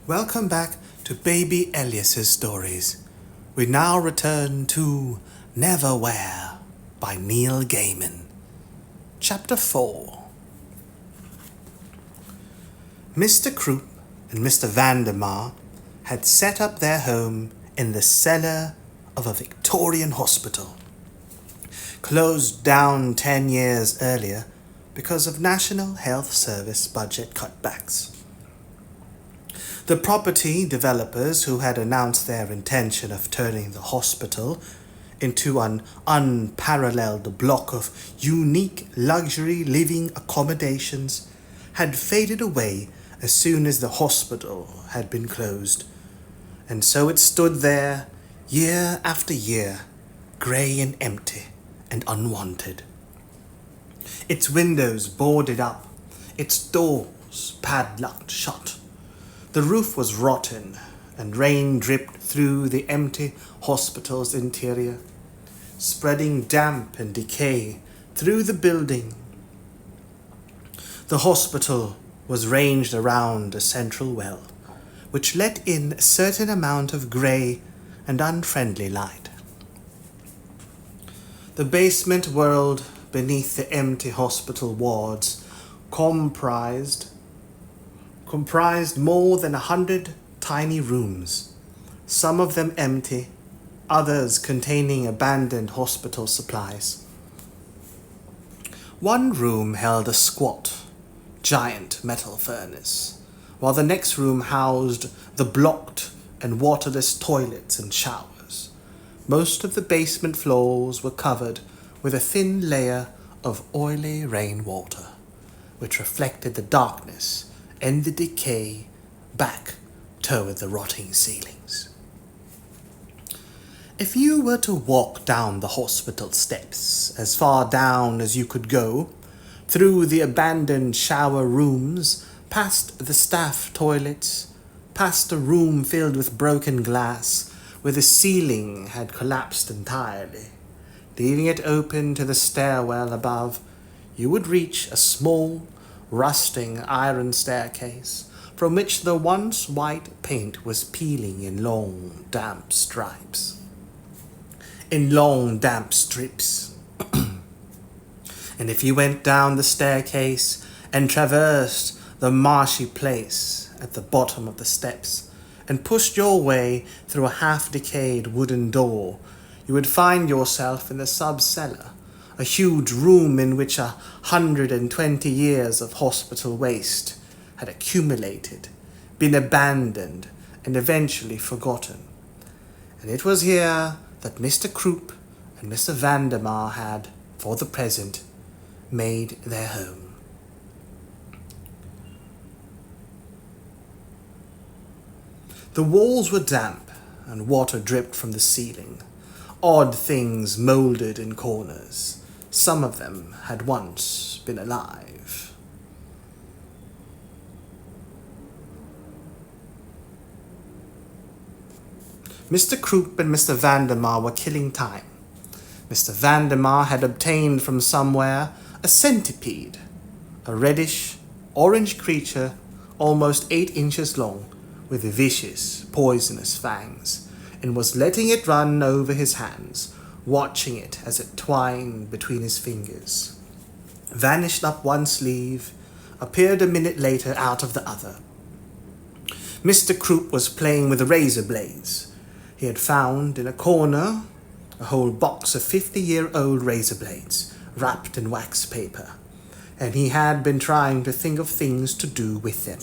Welcome back to Baby Elias's stories. We now return to Neverwhere by Neil Gaiman. Chapter 4. Mr. Croup and Mr. Vandemar had set up their home in the cellar of a Victorian hospital, closed down 10 years earlier because of National Health Service budget cutbacks. The property developers who had announced their intention of turning the hospital into an unparalleled block of unique luxury living accommodations had faded away as soon as the hospital had been closed, and so it stood there year after year, grey and empty and unwanted. Its windows boarded up, its doors padlocked shut. The roof was rotten, and rain dripped through the empty hospital's interior, spreading damp and decay through the building. The hospital was ranged around a central well, which let in a certain amount of grey and unfriendly light. The basement world beneath the empty hospital wards comprised more than 100 tiny rooms, some of them empty, others containing abandoned hospital supplies. One room held a squat, giant metal furnace, while the next room housed the blocked and waterless toilets and showers. Most of the basement floors were covered with a thin layer of oily rainwater, which reflected the darkness and the decay back toward the rotting ceilings. If you were to walk down the hospital steps as far down as you could go, through the abandoned shower rooms, past the staff toilets, past a room filled with broken glass where the ceiling had collapsed entirely, leaving it open to the stairwell above, you would reach a small, rusting iron staircase from which the once white paint was peeling in long, damp strips. And if you went down the staircase and traversed the marshy place at the bottom of the steps and pushed your way through a half-decayed wooden door, you would find yourself in the sub-cellar, a huge room in which 120 years of hospital waste had accumulated, been abandoned, and eventually forgotten. And it was here that Mr. Croup and Mr. Vandemar had, for the present, made their home. The walls were damp, and water dripped from the ceiling. Odd things mouldered in corners. Some of them had once been alive. Mr. Croup and Mr. Vandemar were killing time. Mr. Vandemar had obtained from somewhere a centipede, a reddish, orange creature almost 8 inches long, with vicious, poisonous fangs, and was letting it run over his hands, watching it as it twined between his fingers, vanished up one sleeve, appeared a minute later out of the other. Mr. Croup was playing with razor blades. He had found in a corner a whole box of 50-year-old razor blades, wrapped in wax paper, and he had been trying to think of things to do with them.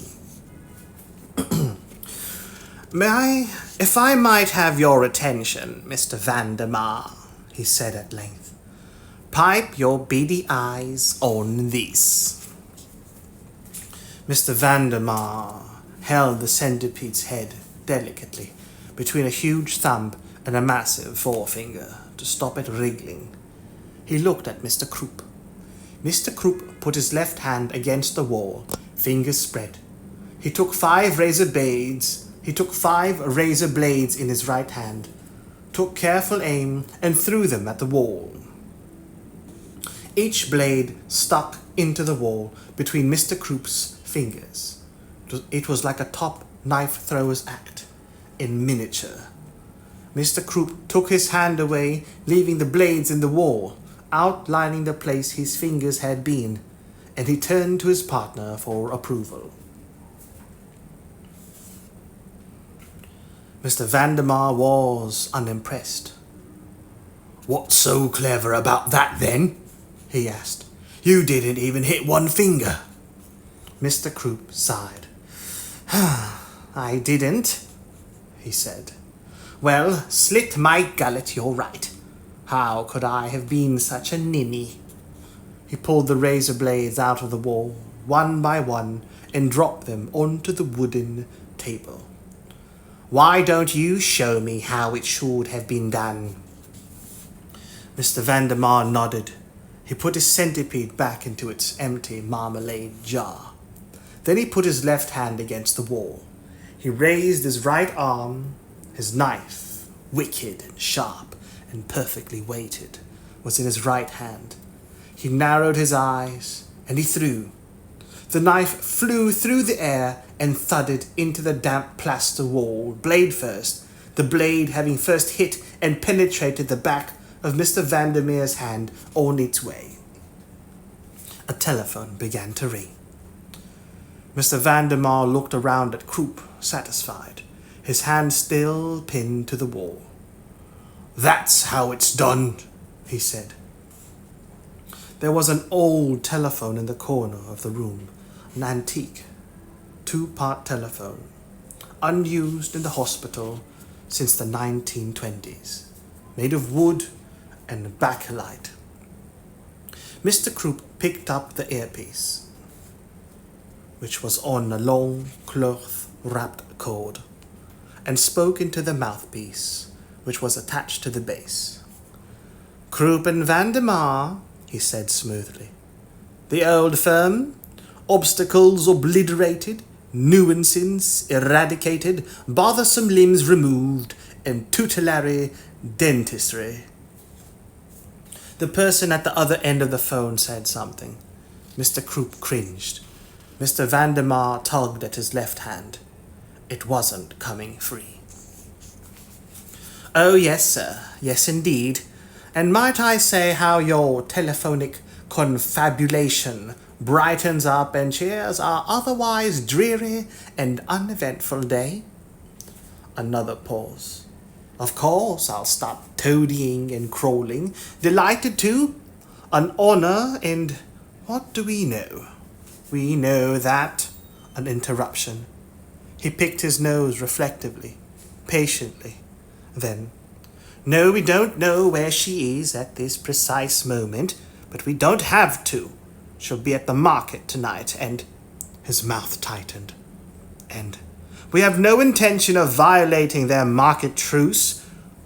If I might have your attention, Mr. Vandemar, he said at length. Pipe your beady eyes on this. Mr. Vandemar held the centipede's head delicately between a huge thumb and a massive forefinger to stop it wriggling. He looked at Mr. Croup. Mr. Croup put his left hand against the wall, fingers spread. He took 5 razor blades in his right hand, took careful aim, and threw them at the wall. Each blade stuck into the wall between Mr. Croup's fingers. It was like a top knife thrower's act in miniature. Mr. Croup took his hand away, leaving the blades in the wall, outlining the place his fingers had been, and he turned to his partner for approval. Mr. Vandermeer was unimpressed. "What's so clever about that, then?" he asked. "You didn't even hit one finger." Mr. Croup sighed. "I didn't," he said. "Well, slit my gullet, you're right. How could I have been such a ninny?" He pulled the razor blades out of the wall, one by one, and dropped them onto the wooden table. "Why don't you show me how it should have been done?" Mr. Vandermeer nodded. He put his centipede back into its empty marmalade jar. Then he put his left hand against the wall. He raised his right arm. His knife, wicked and sharp and perfectly weighted, was in his right hand. He narrowed his eyes, and he threw. The knife flew through the air and thudded into the damp plaster wall, blade first, the blade having first hit and penetrated the back of Mr. Vandermeer's hand on its way. A telephone began to ring. Mr. Vandermeer looked around at Croup, satisfied, his hand still pinned to the wall. "That's how it's done," he said. There was an old telephone in the corner of the room, an antique, two-part telephone, unused in the hospital since the 1920s, made of wood and bakelite. Mr. Croup picked up the earpiece, which was on a long cloth-wrapped cord, and spoke into the mouthpiece, which was attached to the base. "Croup and Vandermeer," he said smoothly. "The old firm, obstacles obliterated, nuisances eradicated, bothersome limbs removed, and tutelary dentistry." The person at the other end of the phone said something. Mr. Croup cringed. Mr. Vandermeer tugged at his left hand. It wasn't coming free. "Oh, yes, sir. Yes, indeed. And might I say how your telephonic confabulation brightens up and cheers our otherwise dreary and uneventful day?" Another pause. "Of course, I'll stop toadying and crawling. Delighted to. An honor, and what do we know? We know that." An interruption. He picked his nose reflectively, patiently. Then, "No, we don't know where she is at this precise moment, but we don't have to. She'll be at the market tonight, and—" His mouth tightened. "And we have no intention of violating their market truce,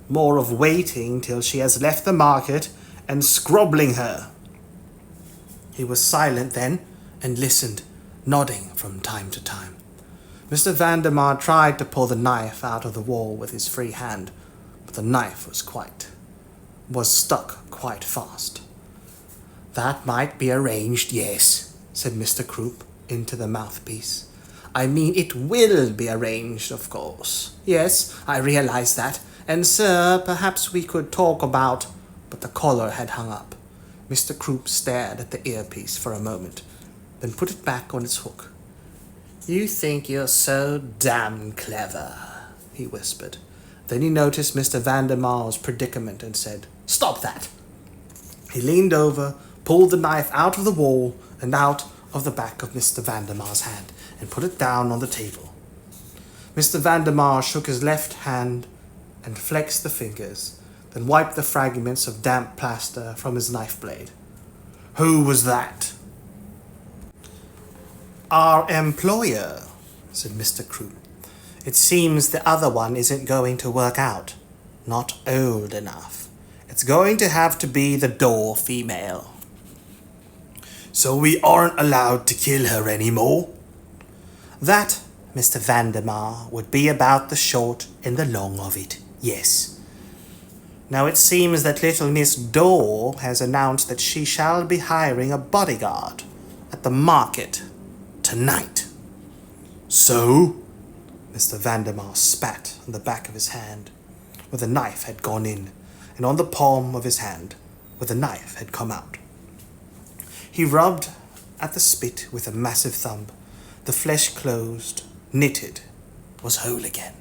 more of waiting till she has left the market and scrobbling her." He was silent then and listened, nodding from time to time. Mr. Vandermeer tried to pull the knife out of the wall with his free hand, but the knife was stuck quite fast. "That might be arranged, yes," said Mr. Croup into the mouthpiece. "I mean, it will be arranged, of course. Yes, I realize that. And, sir, perhaps we could talk about—" But the collar had hung up. Mr. Croup stared at the earpiece for a moment, then put it back on its hook. "You think you're so damn clever," he whispered. Then he noticed Mr. Vandermeer's predicament and said, "Stop that!" He leaned over, pulled the knife out of the wall and out of the back of Mr. Vandermeer's hand, and put it down on the table. Mr. Vandermeer shook his left hand and flexed the fingers, then wiped the fragments of damp plaster from his knife blade. "Who was that?" "Our employer," said Mr. Croup. "It seems the other one isn't going to work out. Not old enough. It's going to have to be the door female." "So we aren't allowed to kill her anymore?" "That, Mr. Vandermeer, would be about the short and the long of it, yes. Now it seems that little Miss Dore has announced that she shall be hiring a bodyguard at the market tonight." "So?" Mr. Vandermeer spat on the back of his hand, where the knife had gone in, and on the palm of his hand, where the knife had come out. He rubbed at the spit with a massive thumb. The flesh closed, knitted, was whole again.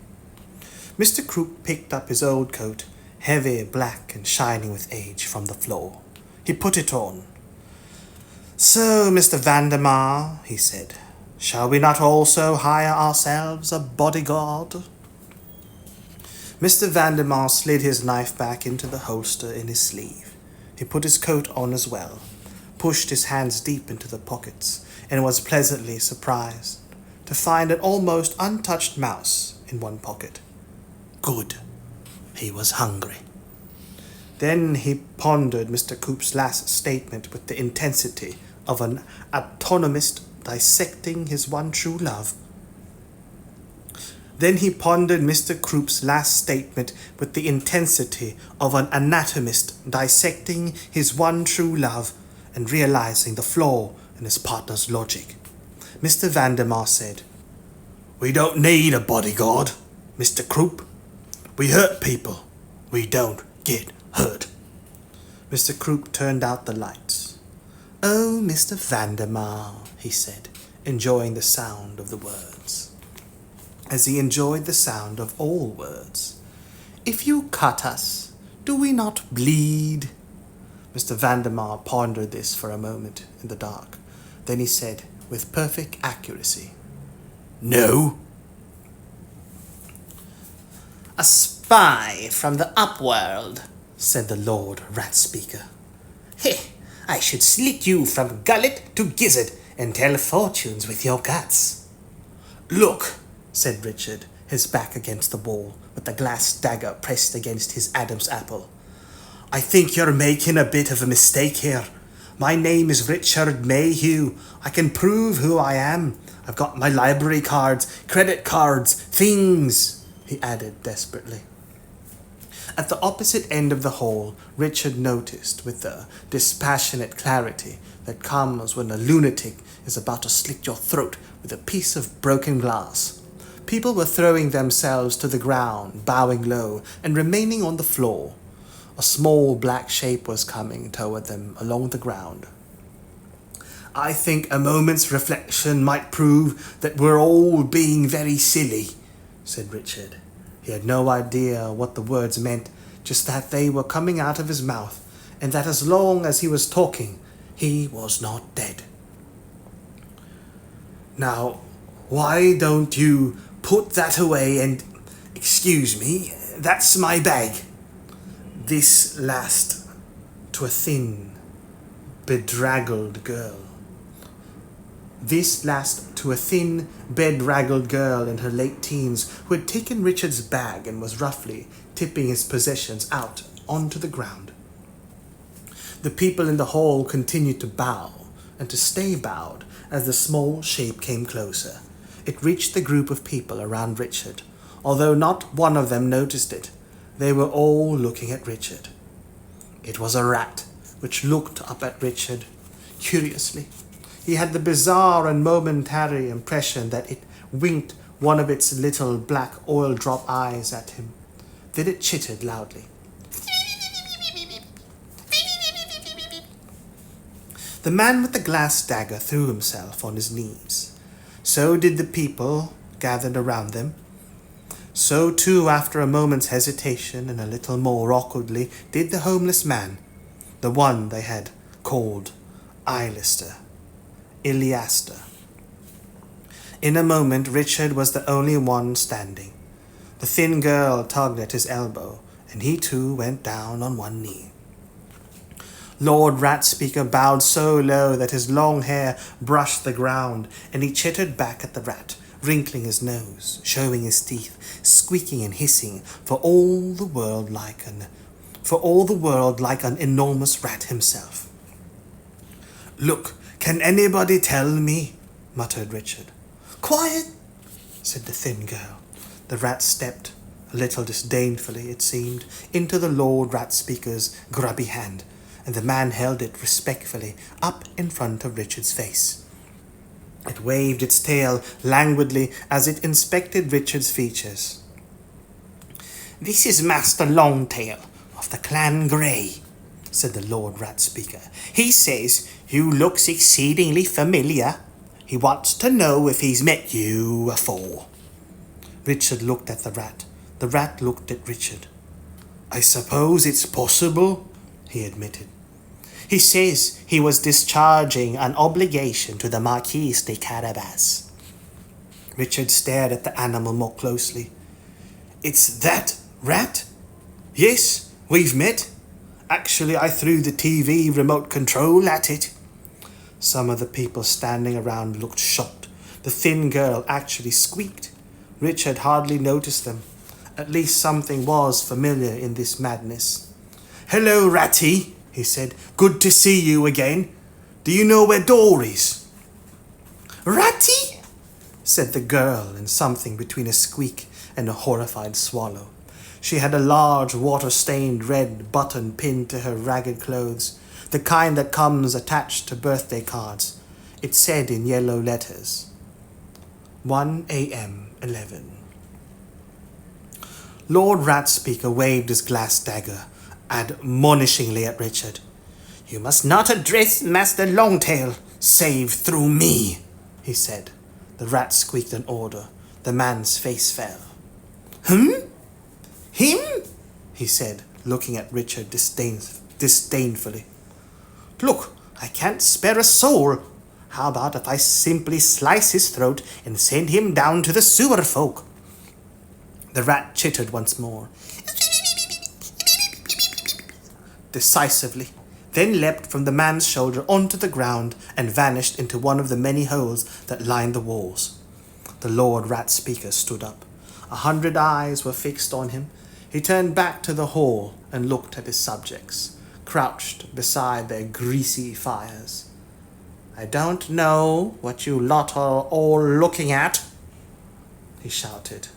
Mr. Croup picked up his old coat, heavy, black, and shining with age, from the floor. He put it on. "So, Mr. Vandermeer," he said, "shall we not also hire ourselves a bodyguard?" Mr. Vandermeer slid his knife back into the holster in his sleeve. He put his coat on as well, pushed his hands deep into the pockets, and was pleasantly surprised to find an almost untouched mouse in one pocket. Good. He was hungry. Then he pondered Mr. Coop's last statement with the intensity of an anatomist dissecting his one true love. Then he pondered Mr. Croup's last statement with the intensity of an anatomist dissecting his one true love and realizing the flaw in his partner's logic. Mr. Vandermeer said, "We don't need a bodyguard, Mr. Croup. We hurt people. We don't get hurt." Mr. Croup turned out the lights. "Oh, Mr. Vandermeer," he said, enjoying the sound of the words, as he enjoyed the sound of all words. "If you cut us, do we not bleed?" Mr. Vandermeer pondered this for a moment in the dark. Then he said, with perfect accuracy, "No." "A spy from the upworld," said the Lord Rat Speaker. "Heh, I should slit you from gullet to gizzard and tell fortunes with your guts." "Look," said Richard, his back against the wall, with the glass dagger pressed against his Adam's apple. "I think you're making a bit of a mistake here. My name is Richard Mayhew. I can prove who I am. I've got my library cards, credit cards, things," he added desperately. At the opposite end of the hall, Richard noticed, with the dispassionate clarity that comes when a lunatic is about to slit your throat with a piece of broken glass, people were throwing themselves to the ground, bowing low, and remaining on the floor. A small black shape was coming toward them along the ground. "I think a moment's reflection might prove that we're all being very silly," said Richard. He had no idea what the words meant, just that they were coming out of his mouth, and that as long as he was talking, he was not dead. "Now, why don't you put that away and... Excuse me, that's my bag." This last to a thin, bedraggled girl. This last to a thin, bedraggled girl in her late teens who had taken Richard's bag and was roughly tipping his possessions out onto the ground. The people in the hall continued to bow and to stay bowed as the small shape came closer. It reached the group of people around Richard, although not one of them noticed it. They were all looking at Richard. It was a rat, which looked up at Richard curiously. He had the bizarre and momentary impression that it winked one of its little black oil drop eyes at him. Then it chittered loudly. The man with the glass dagger threw himself on his knees. So did the people gathered around them. So too, after a moment's hesitation and a little more awkwardly, did the homeless man, the one they had called Iliaster. In a moment, Richard was the only one standing. The thin girl tugged at his elbow, and he too went down on one knee. Lord Rat Speaker bowed so low that his long hair brushed the ground, and he chittered back at the rat, wrinkling his nose, showing his teeth, squeaking and hissing, for all the world like an enormous rat himself. "Look, can anybody tell me?" muttered Richard. "Quiet," said the thin girl. The rat stepped, a little disdainfully it seemed, into the Lord Rat Speaker's grubby hand, and the man held it respectfully up in front of Richard's face. It waved its tail languidly as it inspected Richard's features. "This is Master Longtail of the Clan Grey," said the Lord Rat Speaker. "He says you looks exceedingly familiar. He wants to know if he's met you afore." Richard looked at the rat. The rat looked at Richard. "I suppose it's possible," he admitted. "He says he was discharging an obligation to the Marquis de Carabas." Richard stared at the animal more closely. "It's that rat? Yes, we've met. Actually, I threw the TV remote control at it." Some of the people standing around looked shocked. The thin girl actually squeaked. Richard hardly noticed them. At least something was familiar in this madness. "Hello, Ratty," he said. "Good to see you again. Do you know where Dor is?" "Ratty?" said the girl in something between a squeak and a horrified swallow. She had a large water-stained red button pinned to her ragged clothes, the kind that comes attached to birthday cards. It said in yellow letters, 1 a.m. 11. Lord Rat Speaker waved his glass dagger admonishingly at Richard. "You must not address Master Longtail, save through me," he said. The rat squeaked an order. The man's face fell. Him? He said, looking at Richard disdainfully. "Look, I can't spare a soul. How about if I simply slice his throat and send him down to the sewer folk?" The rat chittered once more, decisively, then leapt from the man's shoulder onto the ground and vanished into one of the many holes that lined the walls. The Lord Rat Speaker stood up. 100 eyes were fixed on him. He turned back to the hall and looked at his subjects, crouched beside their greasy fires. "I don't know what you lot are all looking at," he shouted.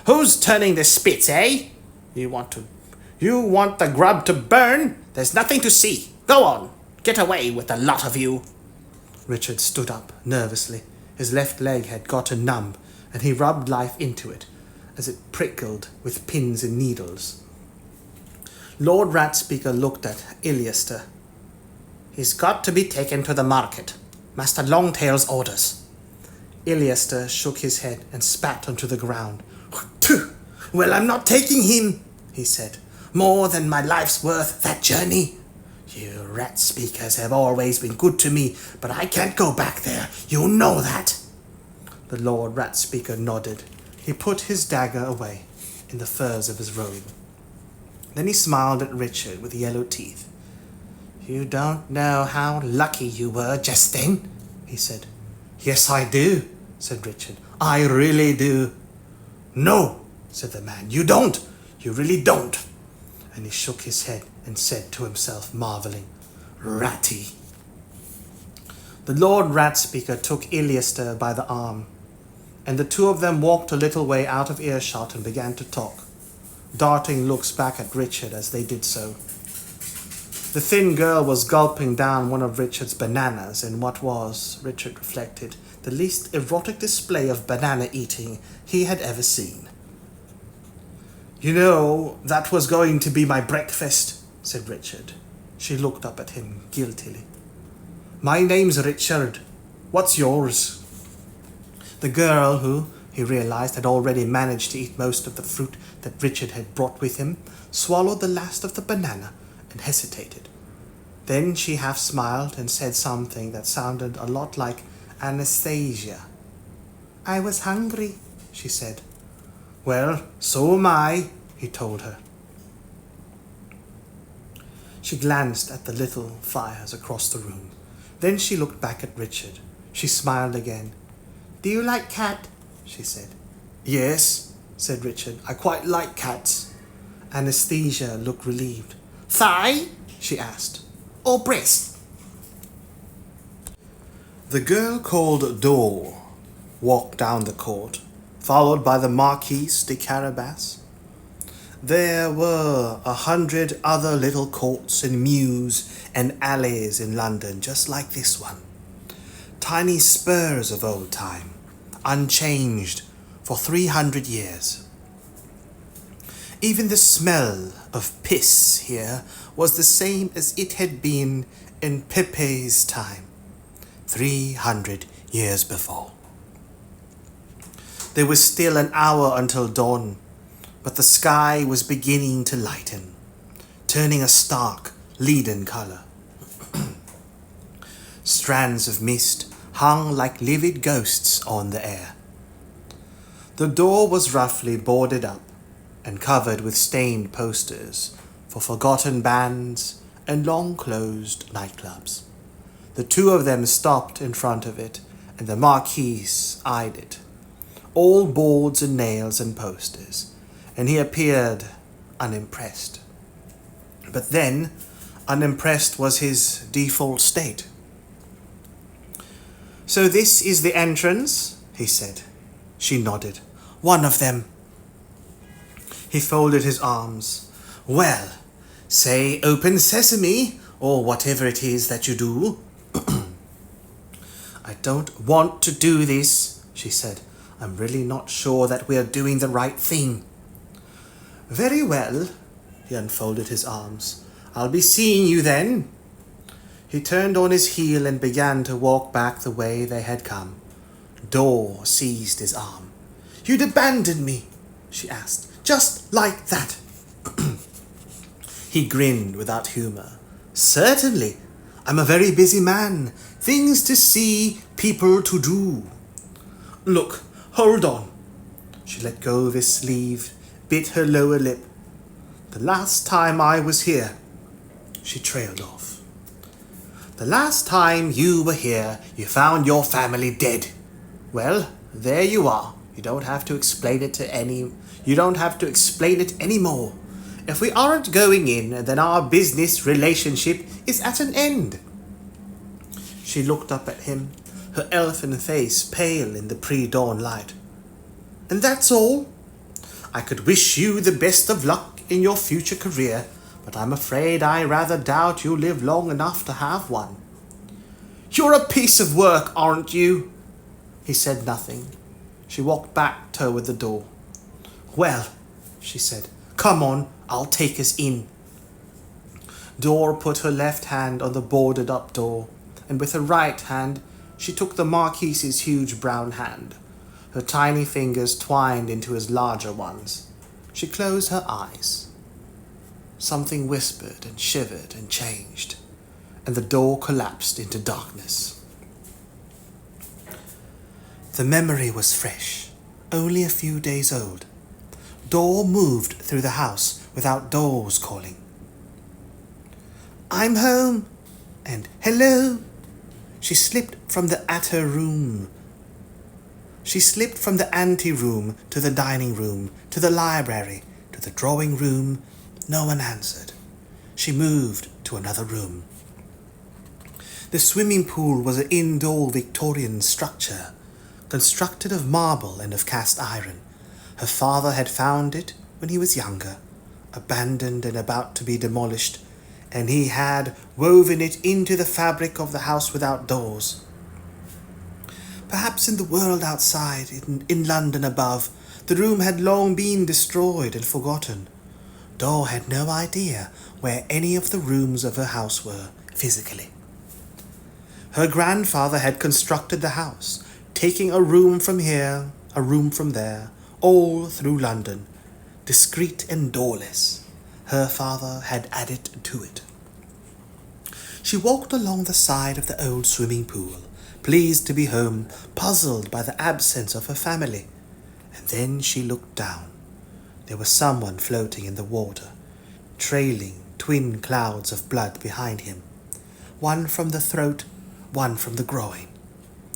"Who's turning the spits, eh? You want the grub to burn? There's nothing to see. Go on, get away with the lot of you." Richard stood up nervously. His left leg had gotten numb, and he rubbed life into it as it prickled with pins and needles. Lord Rat Speaker looked at Illiester. "He's got to be taken to the market. Master Longtail's orders." Illiester shook his head and spat onto the ground. "Well, I'm not taking him," he said. "More than my life's worth, that journey. You rat speakers have always been good to me, but I can't go back there. You know that." The Lord Rat Speaker nodded. He put his dagger away in the furs of his robe. Then he smiled at Richard with yellow teeth. "You don't know how lucky you were just then," he said. "Yes, I do," said Richard. "I really do." "No," said the man, "you don't. You really don't." And he shook his head and said to himself, marveling, "Ratty." The Lord Rat Speaker took Illiester by the arm, and the two of them walked a little way out of earshot and began to talk, darting looks back at Richard as they did so. The thin girl was gulping down one of Richard's bananas in what was, Richard reflected, the least erotic display of banana eating he had ever seen. "You know, that was going to be my breakfast," said Richard. She looked up at him guiltily. "My name's Richard. What's yours?" The girl, who, he realized, had already managed to eat most of the fruit that Richard had brought with him, swallowed the last of the banana and hesitated. Then she half smiled and said something that sounded a lot like Anastasia. "I was hungry," she said. "Well, so am I," he told her. She glanced at the little fires across the room. Then she looked back at Richard. She smiled again. "Do you like cat?" she said. "Yes," said Richard. "I quite like cats." Anastasia looked relieved. "Thigh?" she asked. "Or breast?" The girl called Dor walked down the court, followed by the Marquis de Carabas. There were 100 other little courts and mews and alleys in London just like this one. tiny spurs of old time, unchanged for 300 years. Even the smell of piss here was the same as it had been in Pepe's time, 300 years before. There was still an hour until dawn, but the sky was beginning to lighten, turning a stark, leaden color. Strands of mist hung like livid ghosts on the air. The door was roughly boarded up and covered with stained posters for forgotten bands and long-closed nightclubs. The two of them stopped in front of it, and the Marquise eyed it. All boards and nails and posters, and he appeared unimpressed. But then, unimpressed was his default state. "So this is the entrance?" he said. She nodded. "One of them." He folded his arms. "Well, say open sesame, or whatever it is that you do." "I don't want to do this," she said. "I'm really not sure that we're doing the right thing." "Very well." He unfolded his arms. "I'll be seeing you then." He turned on his heel and began to walk back the way they had come. Dor seized his arm. "You'd abandon me?" she asked. "Just like that?" He grinned without humor. "Certainly. I'm a very busy man. Things to see, people to do." "Look, hold on." She let go of his sleeve, bit her lower lip. "The last time I was here," she trailed off. "The last time you were here, you found your family dead. Well, there you are. You don't have to explain it anymore. If we aren't going in, then our business relationship is at an end." She looked up at him, her elfin face pale in the pre-dawn light. "And that's all? I could wish you the best of luck in your future career, but I'm afraid I rather doubt you'll live long enough to have one." "You're a piece of work, aren't you?" He said nothing. She walked back toward the door. "Well," she said, "come on, I'll take us in." Dor put her left hand on the boarded-up door, and with her right hand she took the Marquise's huge brown hand. Her tiny fingers twined into his larger ones. She closed her eyes. Something whispered and shivered and changed, and the door collapsed into darkness. The memory was fresh, only a few days old. Dor moved through the house without doors calling. "I'm home," and "Hello." She slipped from the anteroom to the dining room, to the library, to the drawing room. No one answered. She moved to another room. The swimming pool was an indoor Victorian structure, constructed of marble and of cast iron. Her father had found it when he was younger, abandoned and about to be demolished, and he had woven it into the fabric of the house without doors. Perhaps in the world outside, in London above, the room had long been destroyed and forgotten. Dor had no idea where any of the rooms of her house were, physically. Her grandfather had constructed the house, taking a room from here, a room from there, all through London, discreet and doorless. Her father had added to it. She walked along the side of the old swimming pool, pleased to be home, puzzled by the absence of her family. And then she looked down. There was someone floating in the water, trailing twin clouds of blood behind him. One from the throat, one from the groin.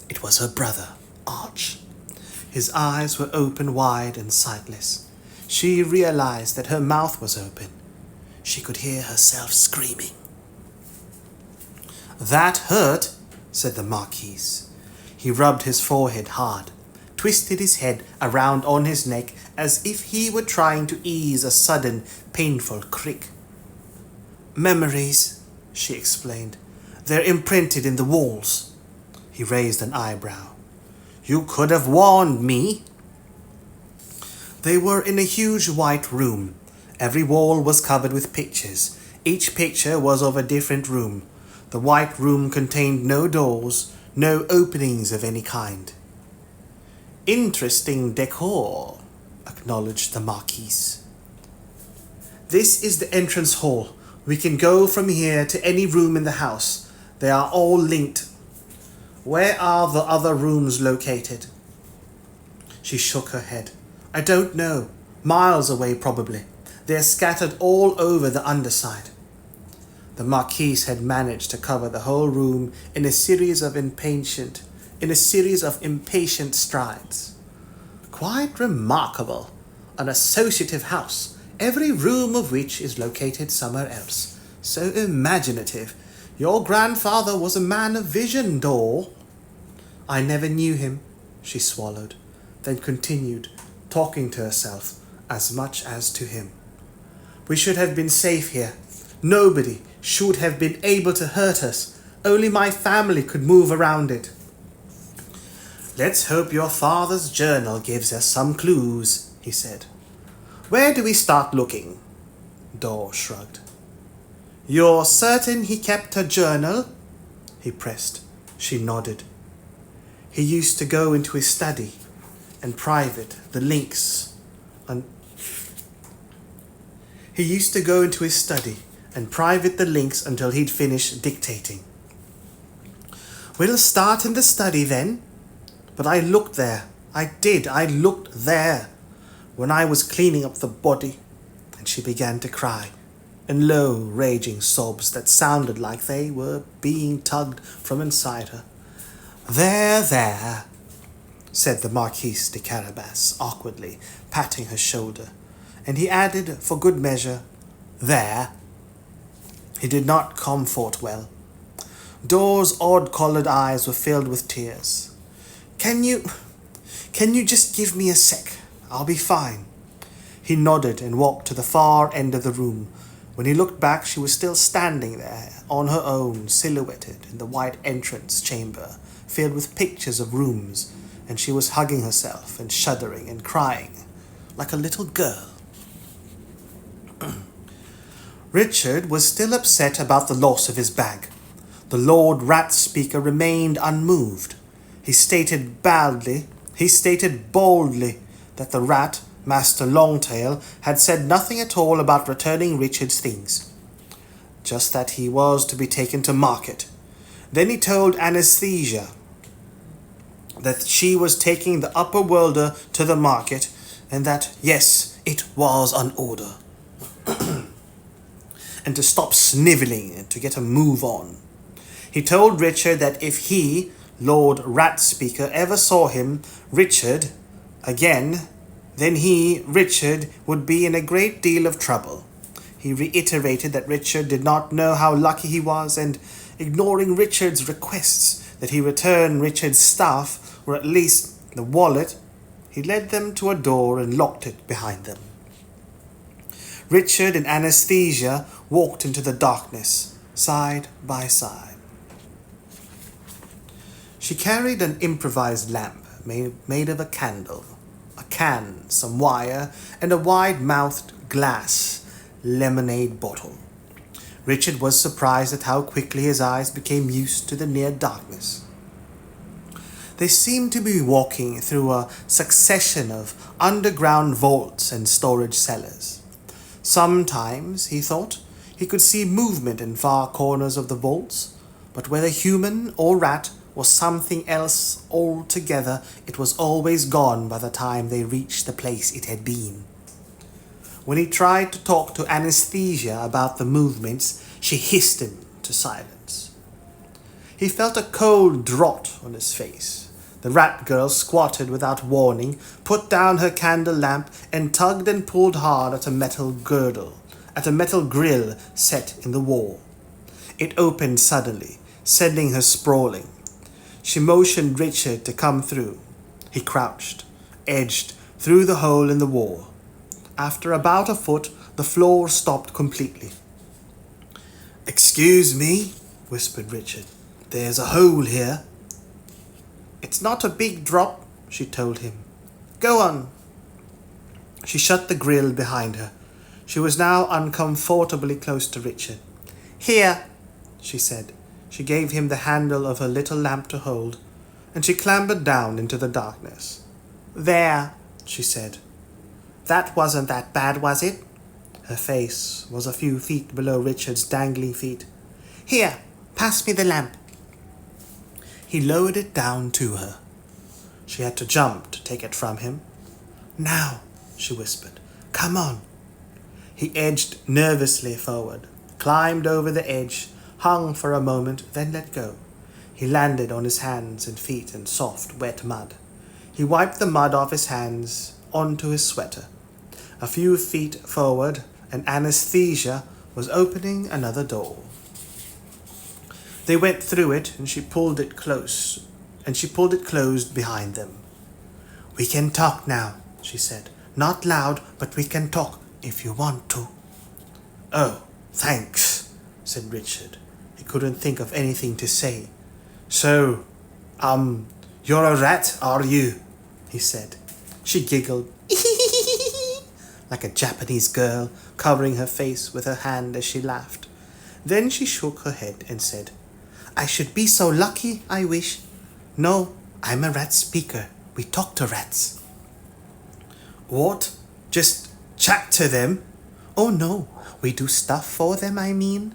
It was her brother, Arch. His eyes were open wide and sightless. She realized that her mouth was open. She could hear herself screaming. "That hurt," said the Marquis. He rubbed his forehead hard, twisted his head around on his neck as if he were trying to ease a sudden, painful crick. "Memories," she explained. "They're imprinted in the walls." He raised an eyebrow. "You could have warned me." They were in a huge white room. Every wall was covered with pictures. Each picture was of a different room. The white room contained no doors, no openings of any kind. "Interesting decor," acknowledged the Marquise. "This is the entrance hall. We can go from here to any room in the house. They are all linked." "Where are the other rooms located?" She shook her head. "I don't know. Miles away, probably. They are scattered all over the underside." The Marquise had managed to cover the whole room in a series of impatient strides. "Quite remarkable. An associative house, every room of which is located somewhere else. So imaginative. Your grandfather was a man of vision, Dor." "I never knew him," she swallowed, then continued, talking to herself as much as to him. "We should have been safe here. Nobody should have been able to hurt us. Only my family could move around it." "Let's hope your father's journal gives us some clues," he said. "Where do we start looking?" Dor shrugged. "You're certain he kept a journal?" he pressed. She nodded. He used to go into his study and private the links until he'd finished dictating. "We'll start in the study then. But I looked there. I looked there when I was cleaning up the body." And she began to cry, in low, raging sobs that sounded like they were being tugged from inside her. There, said the Marquise de Carabas, awkwardly, patting her shoulder, and he added, for good measure, "There." He did not comfort well. Dor's odd-coloured eyes were filled with tears. Can you just give me a sec? I'll be fine." He nodded and walked to the far end of the room. When he looked back, she was still standing there, on her own, silhouetted in the white entrance chamber, filled with pictures of rooms, and she was hugging herself and shuddering and crying, like a little girl. Richard was still upset about the loss of his bag. The Lord Rat Speaker remained unmoved. He stated boldly that the rat, Master Longtail, had said nothing at all about returning Richard's things, just that he was to be taken to market. Then he told Anastasia that she was taking the upper worlder to the market, and that, yes, it was an order, and to stop snivelling and to get a move on. He told Richard that if he, Lord Rat Speaker, ever saw him, Richard, again, then he, Richard, would be in a great deal of trouble. He reiterated that Richard did not know how lucky he was, and, ignoring Richard's requests that he return Richard's staff, or at least the wallet, he led them to a door and locked it behind them. Richard and Anastasia walked into the darkness, side by side. She carried an improvised lamp made of a candle, a can, some wire, and a wide-mouthed glass lemonade bottle. Richard was surprised at how quickly his eyes became used to the near darkness. They seemed to be walking through a succession of underground vaults and storage cellars. Sometimes, he thought, he could see movement in far corners of the vaults, but whether human or rat or something else altogether, it was always gone by the time they reached the place it had been. When he tried to talk to Anastasia about the movements, she hissed him to silence. He felt a cold draught on his face. The rat girl squatted without warning, put down her candle lamp, and tugged and pulled hard at a metal grill set in the wall. It opened suddenly, sending her sprawling. She motioned Richard to come through. He crouched, edged through the hole in the wall. After about a foot, the floor stopped completely. "Excuse me," whispered Richard. "There's a hole here." It's not a big drop, she told him. Go on. She shut the grill behind her. She was now uncomfortably close to Richard. Here, she said. She gave him the handle of her little lamp to hold, and she clambered down into the darkness. There, she said. That wasn't that bad, was it? Her face was a few feet below Richard's dangling feet. Here, pass me the lamp. He lowered it down to her. She had to jump to take it from him. Now, she whispered. Come on. He edged nervously forward, climbed over the edge, hung for a moment, then let go. He landed on his hands and feet in soft, wet mud. He wiped the mud off his hands onto his sweater. A few feet forward, and anesthesia was opening another door. They went through it, and she pulled it closed behind them. We can talk now, she said. Not loud, but we can talk if you want to. Oh, thanks, said Richard. He couldn't think of anything to say. So, you're a rat, are you? He said. She giggled, like a Japanese girl, covering her face with her hand as she laughed. Then she shook her head and said, I should be so lucky, I wish. No, I'm a rat speaker. We talk to rats. What? Just chat to them? Oh no, we do stuff for them, I mean.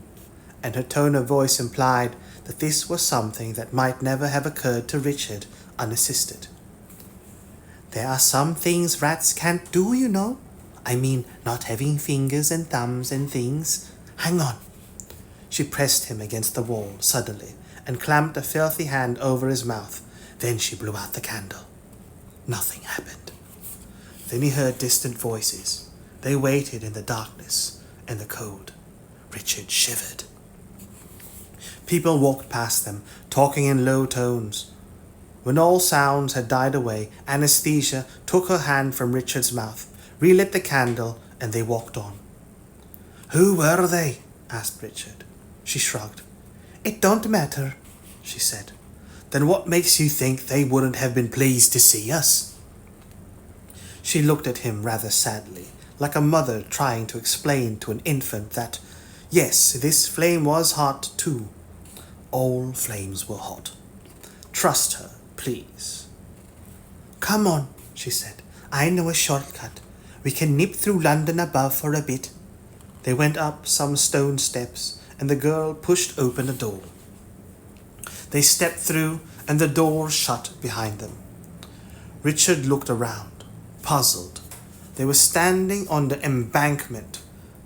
And her tone of voice implied that this was something that might never have occurred to Richard unassisted. There are some things rats can't do, you know. I mean, not having fingers and thumbs and things. Hang on. She pressed him against the wall suddenly and clamped a filthy hand over his mouth. Then she blew out the candle. Nothing happened. Then he heard distant voices. They waited in the darkness and the cold. Richard shivered. People walked past them, talking in low tones. When all sounds had died away, anesthesia took her hand from Richard's mouth, relit the candle, and they walked on. Who were they? Asked Richard. She shrugged. It don't matter, she said. Then what makes you think they wouldn't have been pleased to see us? She looked at him rather sadly, like a mother trying to explain to an infant that, yes, this flame was hot too. All flames were hot. Trust her, please. Come on, she said. I know a shortcut. We can nip through London above for a bit. They went up some stone steps, and the girl pushed open a door. They stepped through, and the door shut behind them. Richard looked around, puzzled. They were standing on the embankment,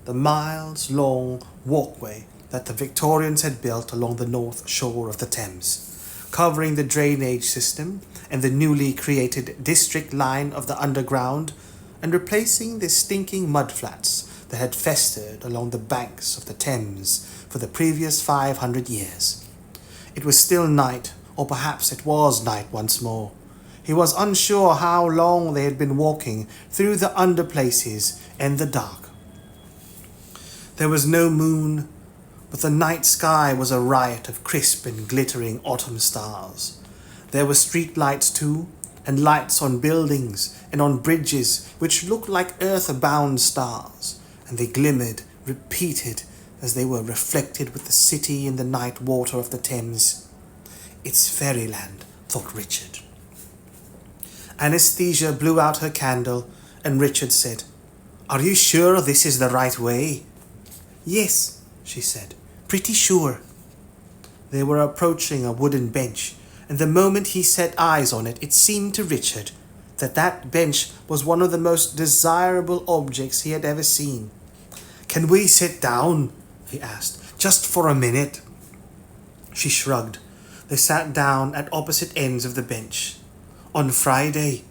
the miles-long walkway that the Victorians had built along the north shore of the Thames, covering the drainage system and the newly created district line of the underground, and replacing the stinking mudflats that had festered along the banks of the Thames for the previous 500 years. It was still night, or perhaps it was night once more. He was unsure how long they had been walking through the underplaces in the dark. There was no moon, but the night sky was a riot of crisp and glittering autumn stars. There were street lights too, and lights on buildings and on bridges which looked like earth-bound stars, and they glimmered, repeated, as they were reflected with the city in the night water of the Thames. It's fairyland, thought Richard. Anesthesia blew out her candle, and Richard said, Are you sure this is the right way? Yes, she said, pretty sure. They were approaching a wooden bench, and the moment he set eyes on it, it seemed to Richard that that bench was one of the most desirable objects he had ever seen. Can we sit down? He asked. Just for a minute. She shrugged. They sat down at opposite ends of the bench. On Friday,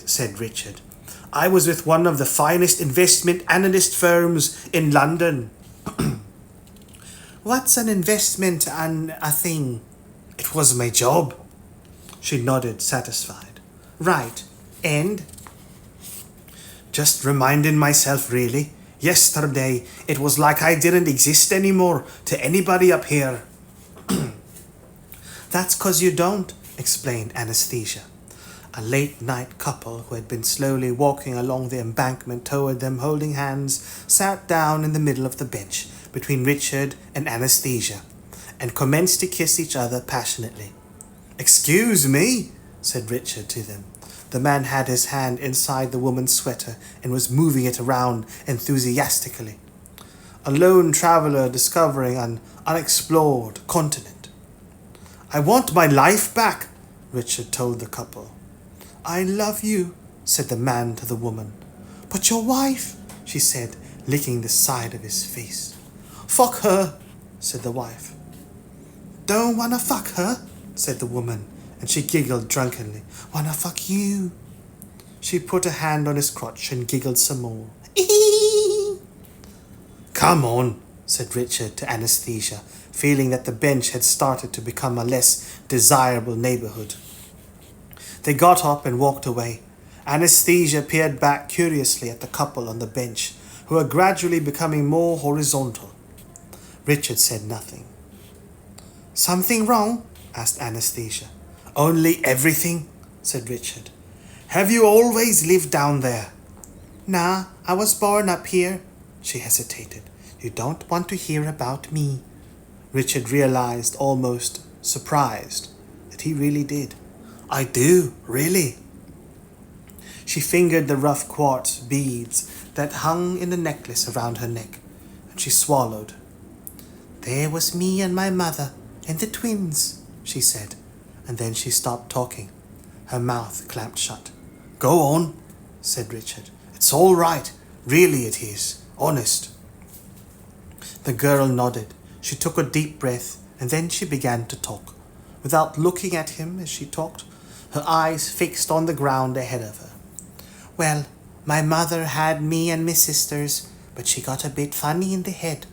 said Richard, I was with one of the finest investment analyst firms in London. What's an investment and a thing? It was my job. She nodded, satisfied. Right. And? Just reminding myself, really. Yesterday, it was like I didn't exist anymore to anybody up here. That's 'cause you don't, explained Anastasia. A late-night couple who had been slowly walking along the embankment toward them holding hands sat down in the middle of the bench between Richard and Anastasia and commenced to kiss each other passionately. "Excuse me," said Richard to them. The man had his hand inside the woman's sweater and was moving it around enthusiastically. A lone traveler discovering an unexplored continent. "I want my life back," Richard told the couple. "I love you," said the man to the woman. "But your wife," she said, licking the side of his face. "Fuck her," said the wife. "Don't wanna fuck her," said the woman, and she giggled drunkenly. "Wanna fuck you." She put a hand on his crotch and giggled some more. "Come on," said Richard to Anastasia, feeling that the bench had started to become a less desirable neighborhood. They got up and walked away. Anastasia peered back curiously at the couple on the bench, who were gradually becoming more horizontal. Richard said nothing. "Something wrong?" asked Anastasia. "Only everything," said Richard. "Have you always lived down there?" "Nah, I was born up here." She hesitated. "You don't want to hear about me." Richard realized, almost surprised, that he really did. "I do, really." She fingered the rough quartz beads that hung in the necklace around her neck, and she swallowed. "There was me and my mother and the twins," she said, and then she stopped talking. Her mouth clamped shut. "Go on," said Richard. "It's all right. Really it is. Honest." The girl nodded. She took a deep breath, and then she began to talk. Without looking at him as she talked, her eyes fixed on the ground ahead of her. "Well, my mother had me and my sisters, but she got a bit funny in the head.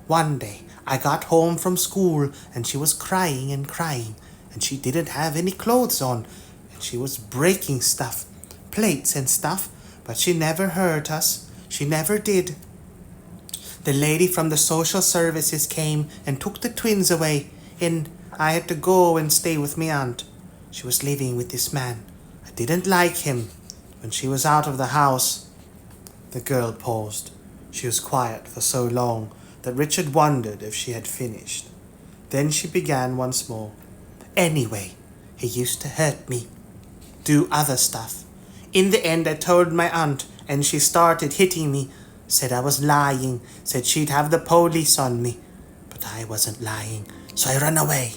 One day, I got home from school, and she was crying and crying, and she didn't have any clothes on, and she was breaking stuff, plates and stuff, but she never hurt us. She never did. The lady from the social services came and took the twins away, and I had to go and stay with my aunt. She was living with this man. I didn't like him. When she was out of the house..." The girl paused. She was quiet for so long that Richard wondered if she had finished. Then she began once more. "Anyway, he used to hurt me, do other stuff. In the end, I told my aunt, and she started hitting me, said I was lying, said she'd have the police on me. But I wasn't lying, so I ran away.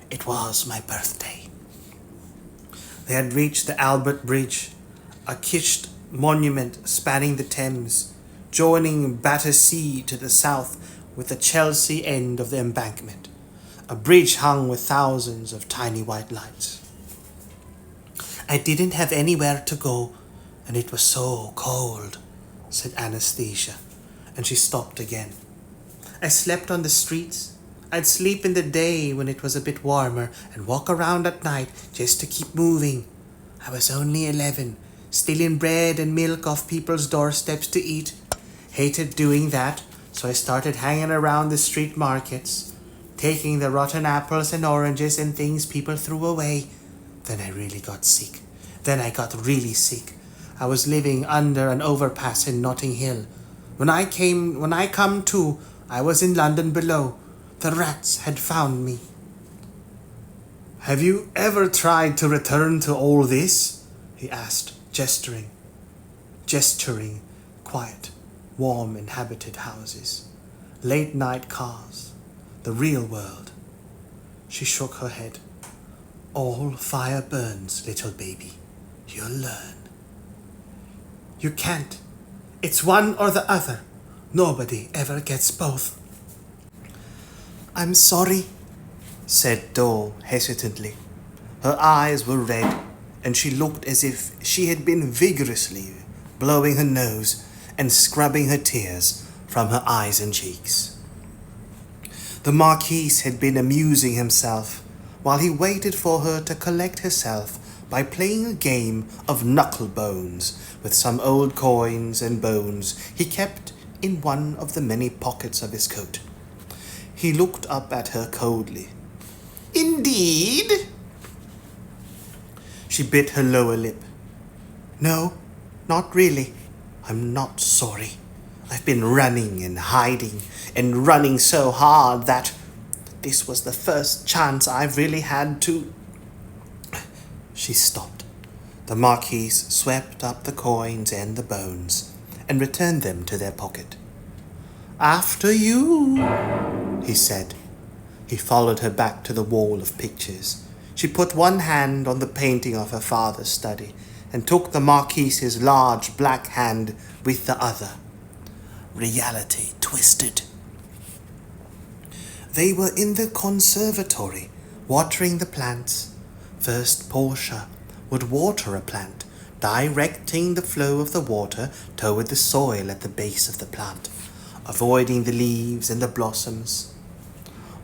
It was my birthday." They had reached the Albert Bridge, a kitsched monument spanning the Thames, joining Battersea to the south with the Chelsea end of the embankment, a bridge hung with thousands of tiny white lights. "I didn't have anywhere to go, and it was so cold," said Anastasia, and she stopped again. "I slept on the streets. I'd sleep in the day when it was a bit warmer and walk around at night just to keep moving. I was only 11, stealing bread and milk off people's doorsteps to eat. Hated doing that, so I started hanging around the street markets, taking the rotten apples and oranges and things people threw away. Then I really got sick. Then I got really sick. I was living under an overpass in Notting Hill. When I come to, I was in London below. The rats had found me." "Have you ever tried to return to all this?" he asked, gesturing quiet, warm inhabited houses, late-night cars, the real world. She shook her head. "All fire burns, little baby. You'll learn." "You can't. It's one or the other. Nobody ever gets both." "I'm sorry," said Dole hesitantly. Her eyes were red, and she looked as if she had been vigorously blowing her nose and scrubbing her tears from her eyes and cheeks. The Marquis had been amusing himself while he waited for her to collect herself by playing a game of knucklebones with some old coins and bones he kept in one of the many pockets of his coat. He looked up at her coldly. "Indeed?" She bit her lower lip. No, not really. I'm not sorry. I've been running and hiding and running so hard that this was the first chance I've really had to... She stopped. The Marquise swept up the coins and the bones and returned them to their pocket. After you, he said. He followed her back to the wall of pictures. She put one hand on the painting of her father's study and took the Marquise's large black hand with the other. Reality twisted. They were in the conservatory, watering the plants. First, Portia would water a plant, directing the flow of the water toward the soil at the base of the plant, avoiding the leaves and the blossoms.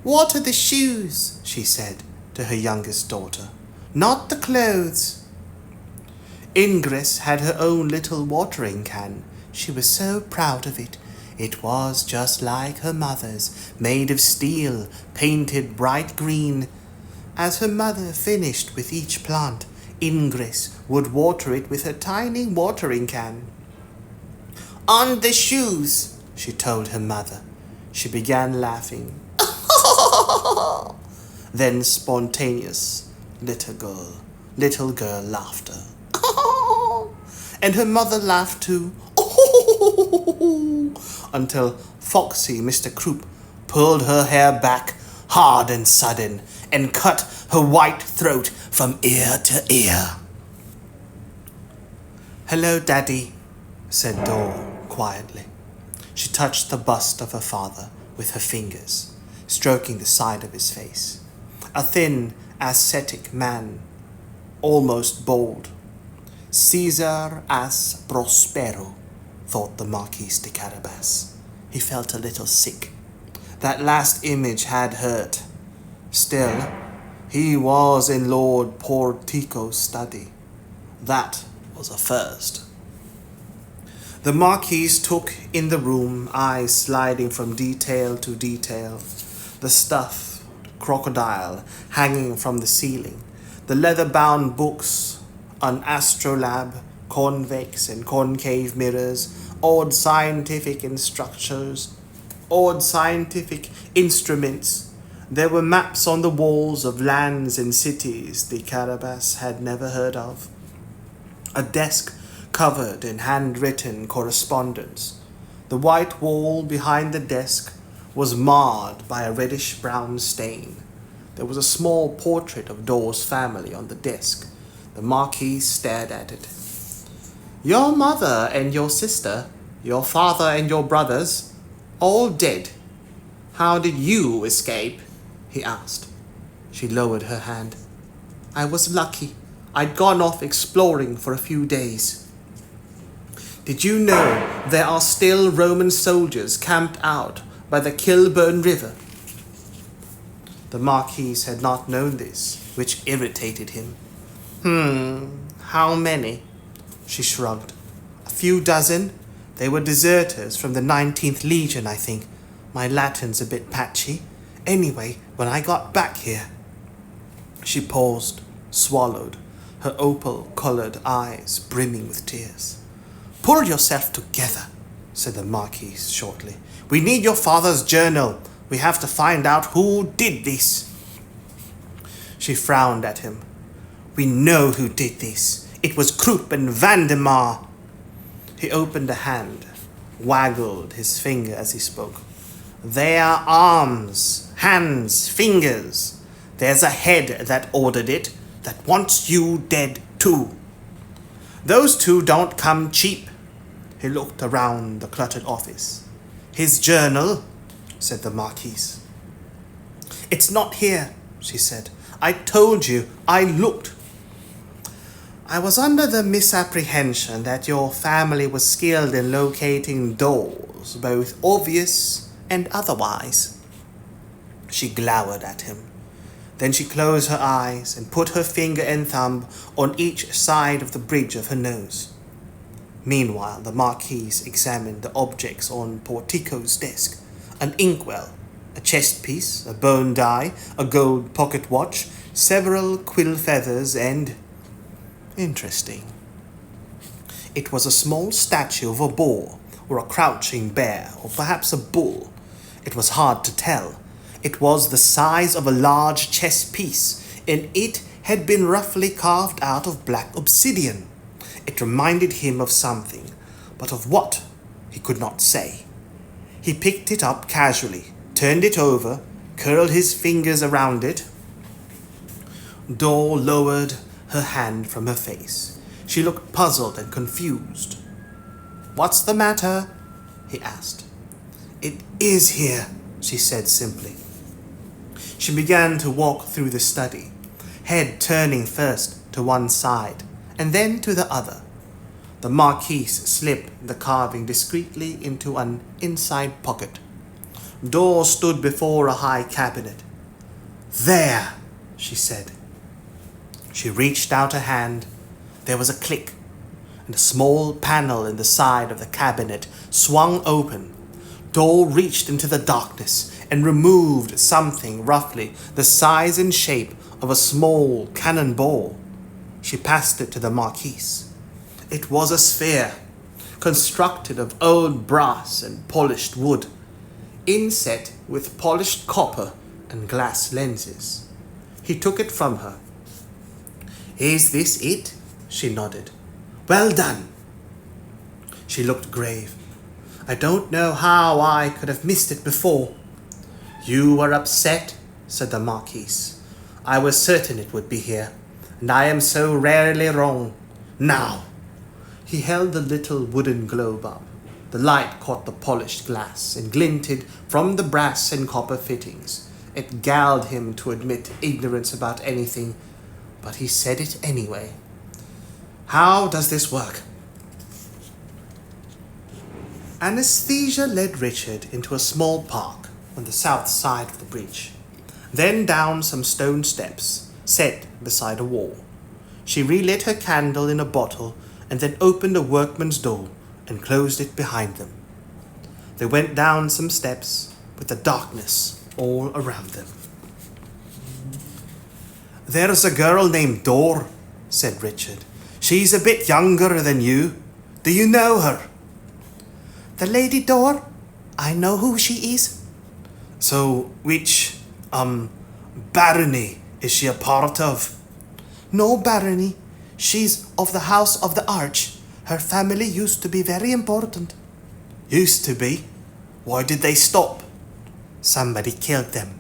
Water the shoes, she said to her youngest daughter, not the clothes. Ingress had her own little watering can. She was so proud of it. It was just like her mother's, made of steel, painted bright green. As her mother finished with each plant, Ingress would water it with her tiny watering can. On the shoes, she told her mother. She began laughing. Then spontaneous little girl laughter. And her mother laughed too. Until foxy Mr. Croup pulled her hair back hard and sudden and cut her white throat from ear to ear. Hello, Daddy, said Dora quietly. She touched the bust of her father with her fingers, stroking the side of his face. A thin, ascetic man, almost bald. Caesar as Prospero, thought the Marquis de Carabas. He felt a little sick. That last image had hurt. Still, he was in Lord Portico's study. That was a first. The Marquis took in the room, eyes sliding from detail to detail. The stuffed crocodile hanging from the ceiling, the leather-bound books, an astrolabe, convex and concave mirrors, odd scientific instruments. There were maps on the walls of lands and cities the Carabas had never heard of. A desk covered in handwritten correspondence. The white wall behind the desk was marred by a reddish-brown stain. There was a small portrait of Dore's family on the desk. The Marquis stared at it. Your mother and your sister, your father and your brothers, all dead. How did you escape? He asked. She lowered her hand. I was lucky. I'd gone off exploring for a few days. Did you know there are still Roman soldiers camped out by the Kilburn River? The Marquis had not known this, which irritated him. How many? She shrugged. A few dozen. They were deserters from the 19th Legion, I think. My Latin's a bit patchy. Anyway, when I got back here... She paused, swallowed, her opal-coloured eyes brimming with tears. Pull yourself together, said the Marquis shortly. We need your father's journal. We have to find out who did this. She frowned at him. We know who did this. It was Croup and Vandemar. He opened a hand, waggled his finger as he spoke. They are arms, hands, fingers. There's a head that ordered it, that wants you dead too. Those two don't come cheap. He looked around the cluttered office. His journal, said the Marquis. It's not here, she said. I told you, I looked. I was under the misapprehension that your family was skilled in locating doors, both obvious and otherwise. She glowered at him. Then she closed her eyes and put her finger and thumb on each side of the bridge of her nose. Meanwhile, the Marquis examined the objects on Portico's desk. An inkwell, a chest piece, a bone die, a gold pocket watch, several quill feathers, and... Interesting. It was a small statue of a boar, or a crouching bear, or perhaps a bull. It was hard to tell. It was the size of a large chess piece, and it had been roughly carved out of black obsidian. It reminded him of something, but of what he could not say. He picked it up casually, turned it over, curled his fingers around it. Dor lowered her hand from her face. She looked puzzled and confused. "What's the matter?" he asked. "It is here," she said simply. She began to walk through the study, head turning first to one side and then to the other. The Marquise slipped the carving discreetly into an inside pocket. Dor stood before a high cabinet. "There," she said. She reached out a hand. There was a click, and a small panel in the side of the cabinet swung open. Dor reached into the darkness and removed something roughly the size and shape of a small cannonball. She passed it to the Marquise. It was a sphere, constructed of old brass and polished wood, inset with polished copper and glass lenses. He took it from her. "Is this it?" She nodded. "Well done." She looked grave. "I don't know how I could have missed it before." "You were upset," said the Marquise. "I was certain it would be here, and I am so rarely wrong. Now." He held the little wooden globe up. The light caught the polished glass and glinted from the brass and copper fittings. It galled him to admit ignorance about anything, but he said it anyway. "How does this work?" Anesthesia led Richard into a small park on the south side of the breach, then down some stone steps set beside a wall. She relit her candle in a bottle and then opened a workman's door and closed it behind them. They went down some steps with the darkness all around them. "There's a girl named Dor," said Richard. "She's a bit younger than you. Do you know her?" "The Lady Dor? I know who she is." "So, which, barony is she a part of?" "No barony. She's of the House of the Arch. Her family used to be very important." "Used to be? Why did they stop?" "Somebody killed them."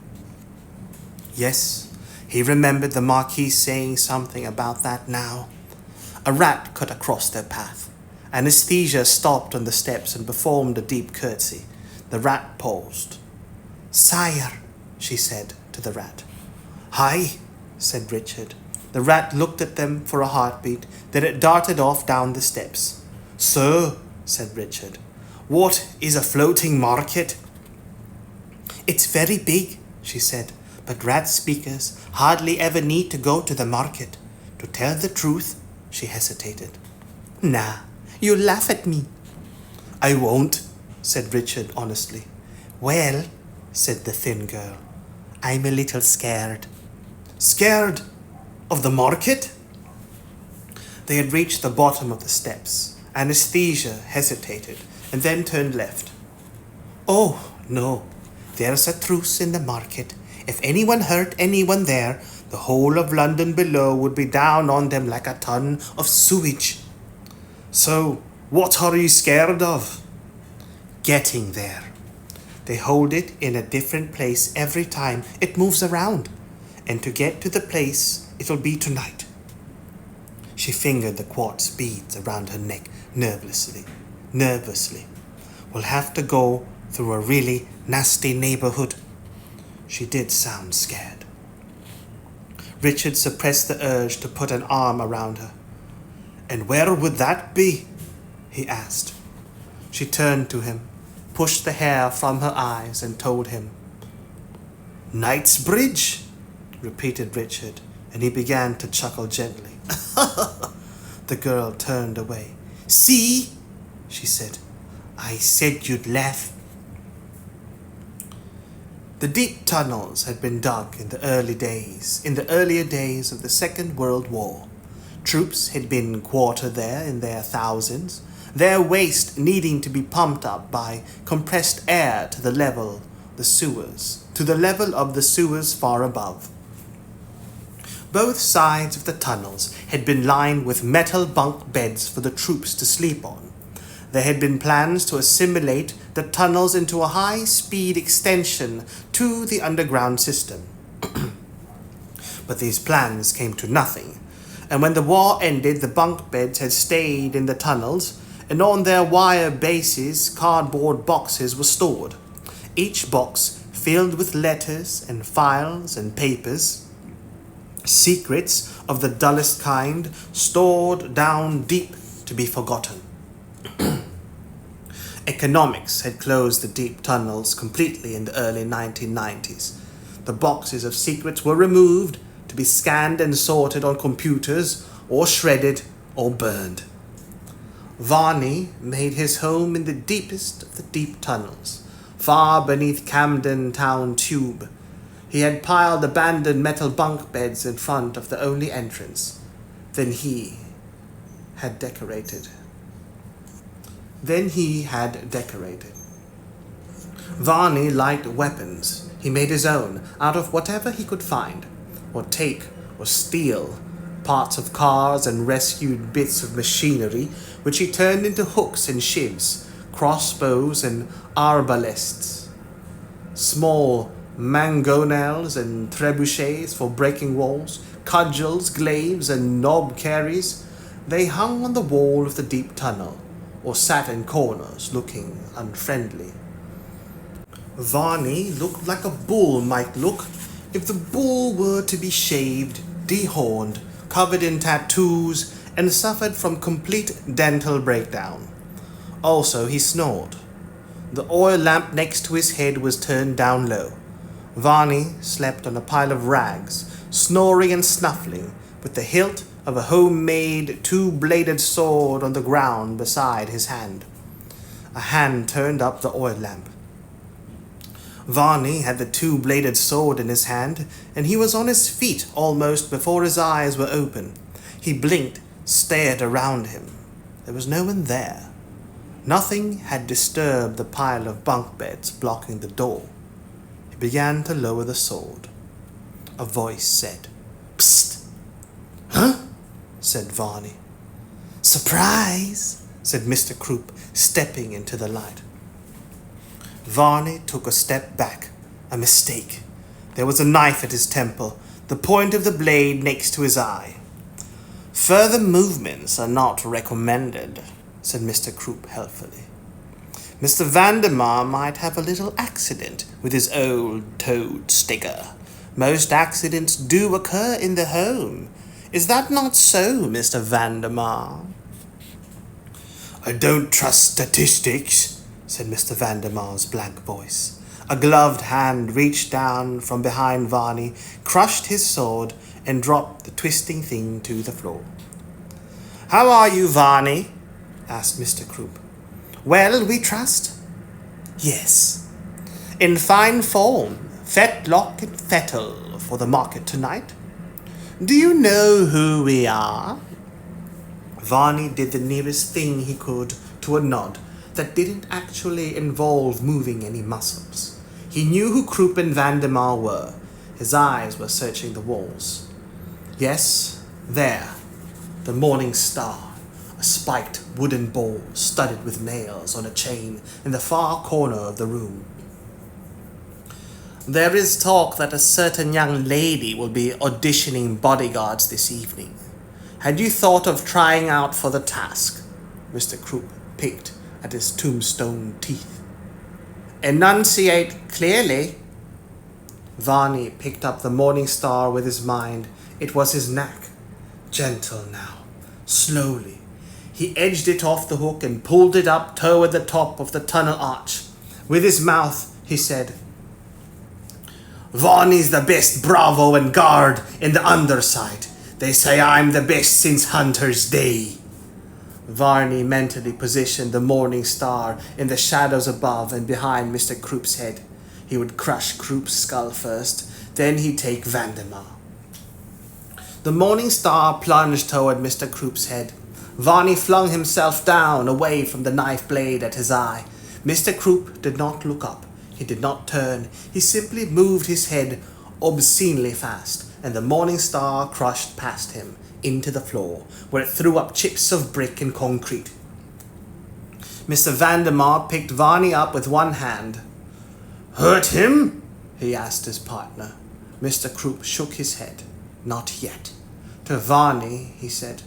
Yes, he remembered the Marquis saying something about that now. A rat cut across their path. Anesthesia stopped on the steps and performed a deep curtsy. The rat paused. "Sire," she said to the rat. "Hi," said Richard. The rat looked at them for a heartbeat, then it darted off down the steps. "So," said Richard, "what is a floating market?" "It's very big," she said, "but rat speakers hardly ever need to go to the market. To tell the truth," she hesitated. "Nah, you laugh at me." "I won't," said Richard honestly. "Well," said the thin girl, "I'm a little scared." "Scared? Of the market?" They had reached the bottom of the steps. Anesthesia hesitated and then turned left. "Oh, no. There's a truce in the market. If anyone hurt anyone there, the whole of London below would be down on them like a ton of sewage." "So, what are you scared of?" "Getting there. They hold it in a different place every time it moves around. And to get to the place, it'll be tonight." She fingered the quartz beads around her neck nervously. "We'll have to go through a really nasty neighborhood." She did sound scared. Richard suppressed the urge to put an arm around her. "And where would that be?" he asked. She turned to him, pushed the hair from her eyes, and told him. "Knightsbridge," repeated Richard, and he began to chuckle gently. The girl turned away. "See?" she said. "I said you'd laugh." The deep tunnels had been dug in the earlier days of the Second World War. Troops had been quartered there in their thousands, their waste needing to be pumped up by compressed air to the level of the sewers far above. Both sides of the tunnels had been lined with metal bunk beds for the troops to sleep on. There had been plans to assimilate the tunnels into a high-speed extension to the underground system. But these plans came to nothing, and when the war ended, the bunk beds had stayed in the tunnels, and on their wire bases, cardboard boxes were stored, each box filled with letters and files and papers, secrets of the dullest kind, stored down deep to be forgotten. Economics had closed the deep tunnels completely in the early 1990s. The boxes of secrets were removed to be scanned and sorted on computers, or shredded or burned. Varney made his home in the deepest of the deep tunnels, far beneath Camden Town Tube. He had piled abandoned metal bunk beds in front of the only entrance. Then he had decorated. Varney liked weapons. He made his own, out of whatever he could find, or take, or steal, parts of cars and rescued bits of machinery, which he turned into hooks and shivs, crossbows and arbalests. Small mangonels and trebuchets for breaking walls, cudgels, glaives, and knob carries, they hung on the wall of the deep tunnel, or sat in corners looking unfriendly. Varney looked like a bull might look if the bull were to be shaved, dehorned, covered in tattoos, and suffered from complete dental breakdown. Also, he snored. The oil lamp next to his head was turned down low. Varney slept on a pile of rags, snoring and snuffling, with the hilt of a homemade two-bladed sword on the ground beside his hand. A hand turned up the oil lamp. Varney had the two-bladed sword in his hand, and he was on his feet almost before his eyes were open. He blinked, stared around him. There was no one there. Nothing had disturbed the pile of bunk beds blocking the door. He began to lower the sword. A voice said, "Psst!" "Huh?" said Varney. "Surprise!" said Mr. Croup, stepping into the light. Varney took a step back. A mistake. There was a knife at his temple, the point of the blade next to his eye. "Further movements are not recommended," said Mr. Croup helpfully. "Mr. Vandemar might have a little accident with his old toad sticker. Most accidents do occur in the home. Is that not so, Mr. Vandemar?" "I don't trust statistics," said Mr. Vandemar's blank voice. A gloved hand reached down from behind Varney, crushed his sword, and dropped the twisting thing to the floor. "How are you, Varney?" asked Mr. Croup. "Well, we trust?" "Yes." "In fine form, fetlock and fettle for the market tonight. Do you know who we are?" Varney did the nearest thing he could to a nod that didn't actually involve moving any muscles. He knew who Croup and Vandemar were. His eyes were searching the walls. Yes, there, the Morning Star, a spiked wooden ball studded with nails on a chain in the far corner of the room. "There is talk that a certain young lady will be auditioning bodyguards this evening. Had you thought of trying out for the task?" Mr. Croup picked at his tombstone teeth. "Enunciate clearly." Varney picked up the Morning Star with his mind. It was his knack. Gentle now, slowly. He edged it off the hook and pulled it up toward the top of the tunnel arch. With his mouth, he said, "Varney's the best bravo and guard in the underside. They say I'm the best since Hunter's Day." Varney mentally positioned the Morning Star in the shadows above and behind Mr. Croup's head. He would crush Croup's skull first, then he'd take Vandemar. The morning star plunged toward Mr. Croup's head. Varney flung himself down, away from the knife blade at his eye. Mr. Croup did not look up. He did not turn. He simply moved his head obscenely fast, and the morning star crushed past him into the floor, where it threw up chips of brick and concrete. Mr. Vandermeer picked Varney up with one hand. "Hurt him?" he asked his partner. Mr. Croup shook his head. "Not yet." To Varney, he said,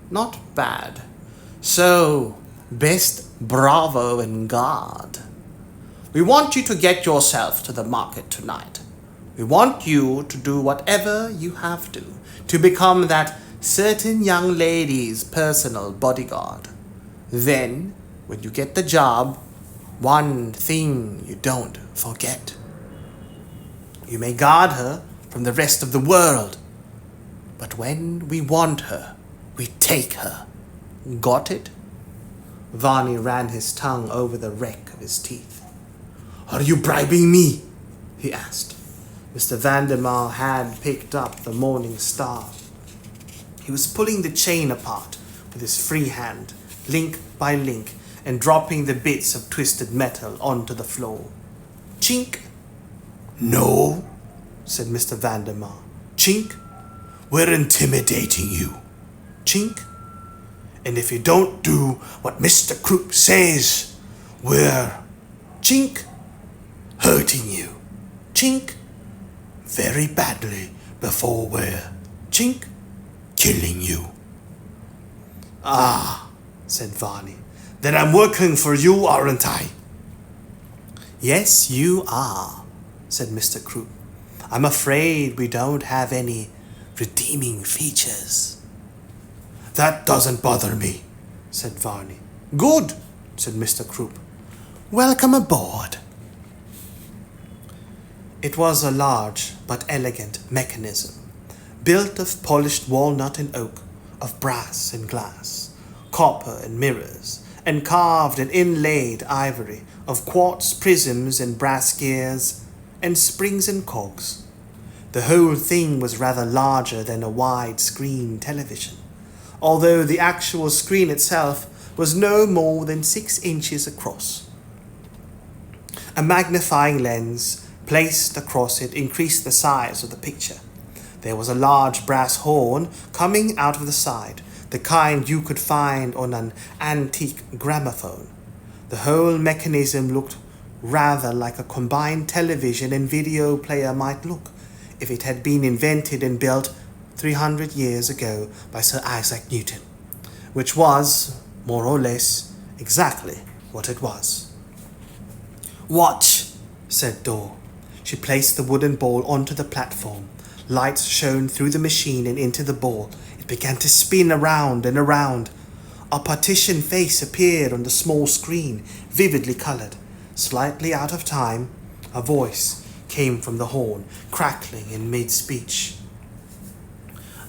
"Not bad. So, best bravo and guard. We want you to get yourself to the market tonight. We want you to do whatever you have to become that certain young lady's personal bodyguard. Then, when you get the job, one thing you don't forget. You may guard her from the rest of the world, but when we want her, we take her. Got it?" Varney ran his tongue over the wreck of his teeth. "Are you bribing me?" he asked. Mr. Vandermeer had picked up the morning star. He was pulling the chain apart with his free hand, link by link, and dropping the bits of twisted metal onto the floor. Chink. "No," said Mr. Vandermeer. "Chink. We're intimidating you. Chink. And if you don't do what Mr. Croup says, we're, chink, hurting you. Chink. Very badly before we're, chink, killing you." "Ah," said Varney. "Then I'm working for you, aren't I?" "Yes, you are," said Mr. Croup. "I'm afraid we don't have any redeeming features." "That doesn't bother me," said Varney. "Good," said Mr. Croup. "Welcome aboard." It was a large but elegant mechanism, built of polished walnut and oak, of brass and glass, copper and mirrors, and carved and inlaid ivory, of quartz prisms and brass gears, and springs and cogs. The whole thing was rather larger than a wide-screen television, although the actual screen itself was no more than 6 inches across. A magnifying lens placed across it increased the size of the picture. There was a large brass horn coming out of the side, the kind you could find on an antique gramophone. The whole mechanism looked rather like a combined television and video player might look if it had been invented and built 300 years ago by Sir Isaac Newton, which was, more or less, exactly what it was. "Watch," said Dor. She placed the wooden ball onto the platform. Lights shone through the machine and into the ball. It began to spin around and around. A partition face appeared on the small screen, vividly colored. Slightly out of time, a voice came from the horn, crackling in mid-speech.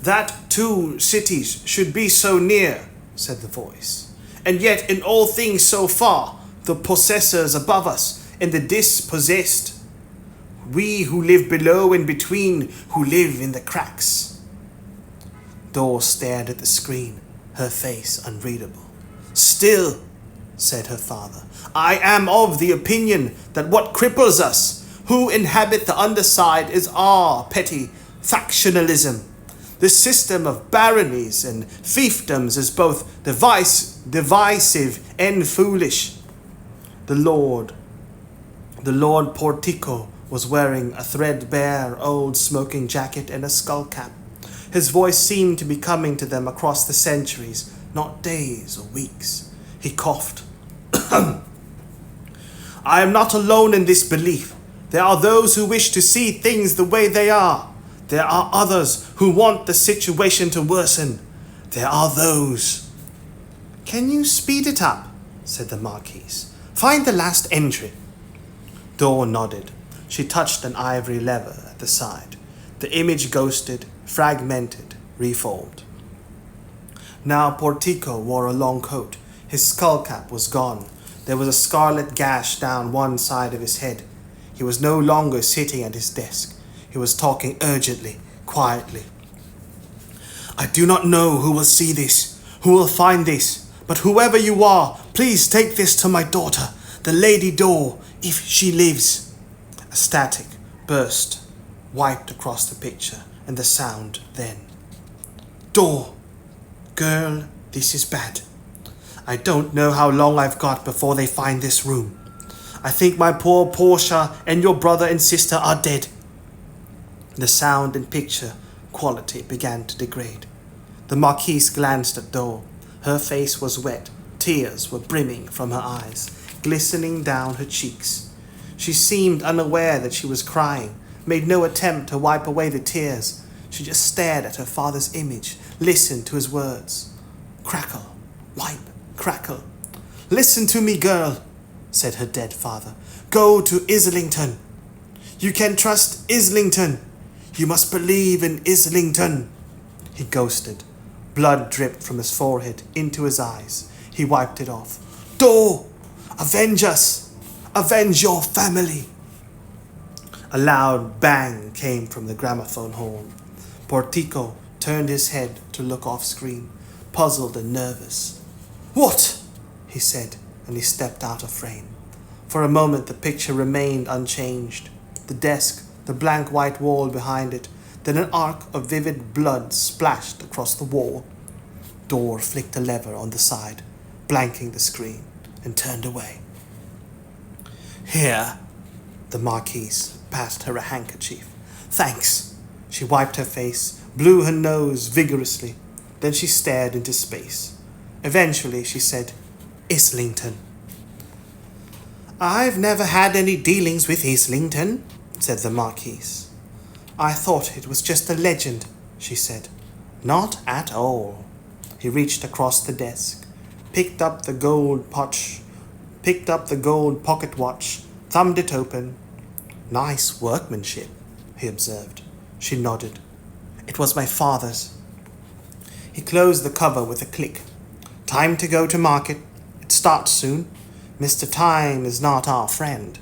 "That 2 cities should be so near," said the voice, "and yet in all things so far, the possessors above us and the dispossessed. We who live below and between, who live in the cracks." Dor stared at the screen, her face unreadable. "Still," said her father, "I am of the opinion that what cripples us, who inhabit the underside, is our petty factionalism. The system of baronies and fiefdoms is both divisive and foolish." The Lord Portico was wearing a threadbare old smoking jacket and a skull cap. His voice seemed to be coming to them across the centuries, not days or weeks. He coughed. "I am not alone in this belief. There are those who wish to see things the way they are. There are others who want the situation to worsen. There are those—" "Can you speed it up?" said the Marquise. "Find the last entry." Dor nodded. She touched an ivory lever at the side. The image ghosted, fragmented, reformed. Now Portico wore a long coat. His skull cap was gone. There was a scarlet gash down one side of his head. He was no longer sitting at his desk. He was talking urgently, quietly. I do not know who will see this, who will find this, but whoever you are, please take this to my daughter, the Lady Door, if she lives. A static burst wiped across the picture, and the sound then. Door. Girl, this is bad. I don't know how long I've got before they find this room. I think my poor Portia and your brother and sister are dead. The sound and picture quality began to degrade. The Marquise glanced at Dor. Her face was wet. Tears were brimming from her eyes, glistening down her cheeks. She seemed unaware that she was crying, made no attempt to wipe away the tears. She just stared at her father's image, listened to his words. Crackle, wipe, crackle. Listen to me, girl, said her dead father. Go to Islington. You can trust Islington. You must believe in Islington. He ghosted. Blood dripped from his forehead into his eyes. He wiped it off. Dor! Avenge us! Avenge your family! A loud bang came from the gramophone horn. Portico turned his head to look off screen, puzzled and nervous. What? He said, and he stepped out of frame. For a moment the picture remained unchanged. The desk, the blank white wall behind it, then an arc of vivid blood splashed across the wall. Dor flicked a lever on the side, blanking the screen, and turned away. Here, the Marquise passed her a handkerchief. Thanks. She wiped her face, blew her nose vigorously. Then she stared into space. Eventually she said, Islington. I've never had any dealings with Islington, said the Marquise. I thought it was just a legend, she said. Not at all. He reached across the desk, picked up the gold pocket watch, thumbed it open. Nice workmanship, he observed. She nodded. It was my father's. He closed the cover with a click. Time to go to market. It starts soon. Mr. Time is not our friend.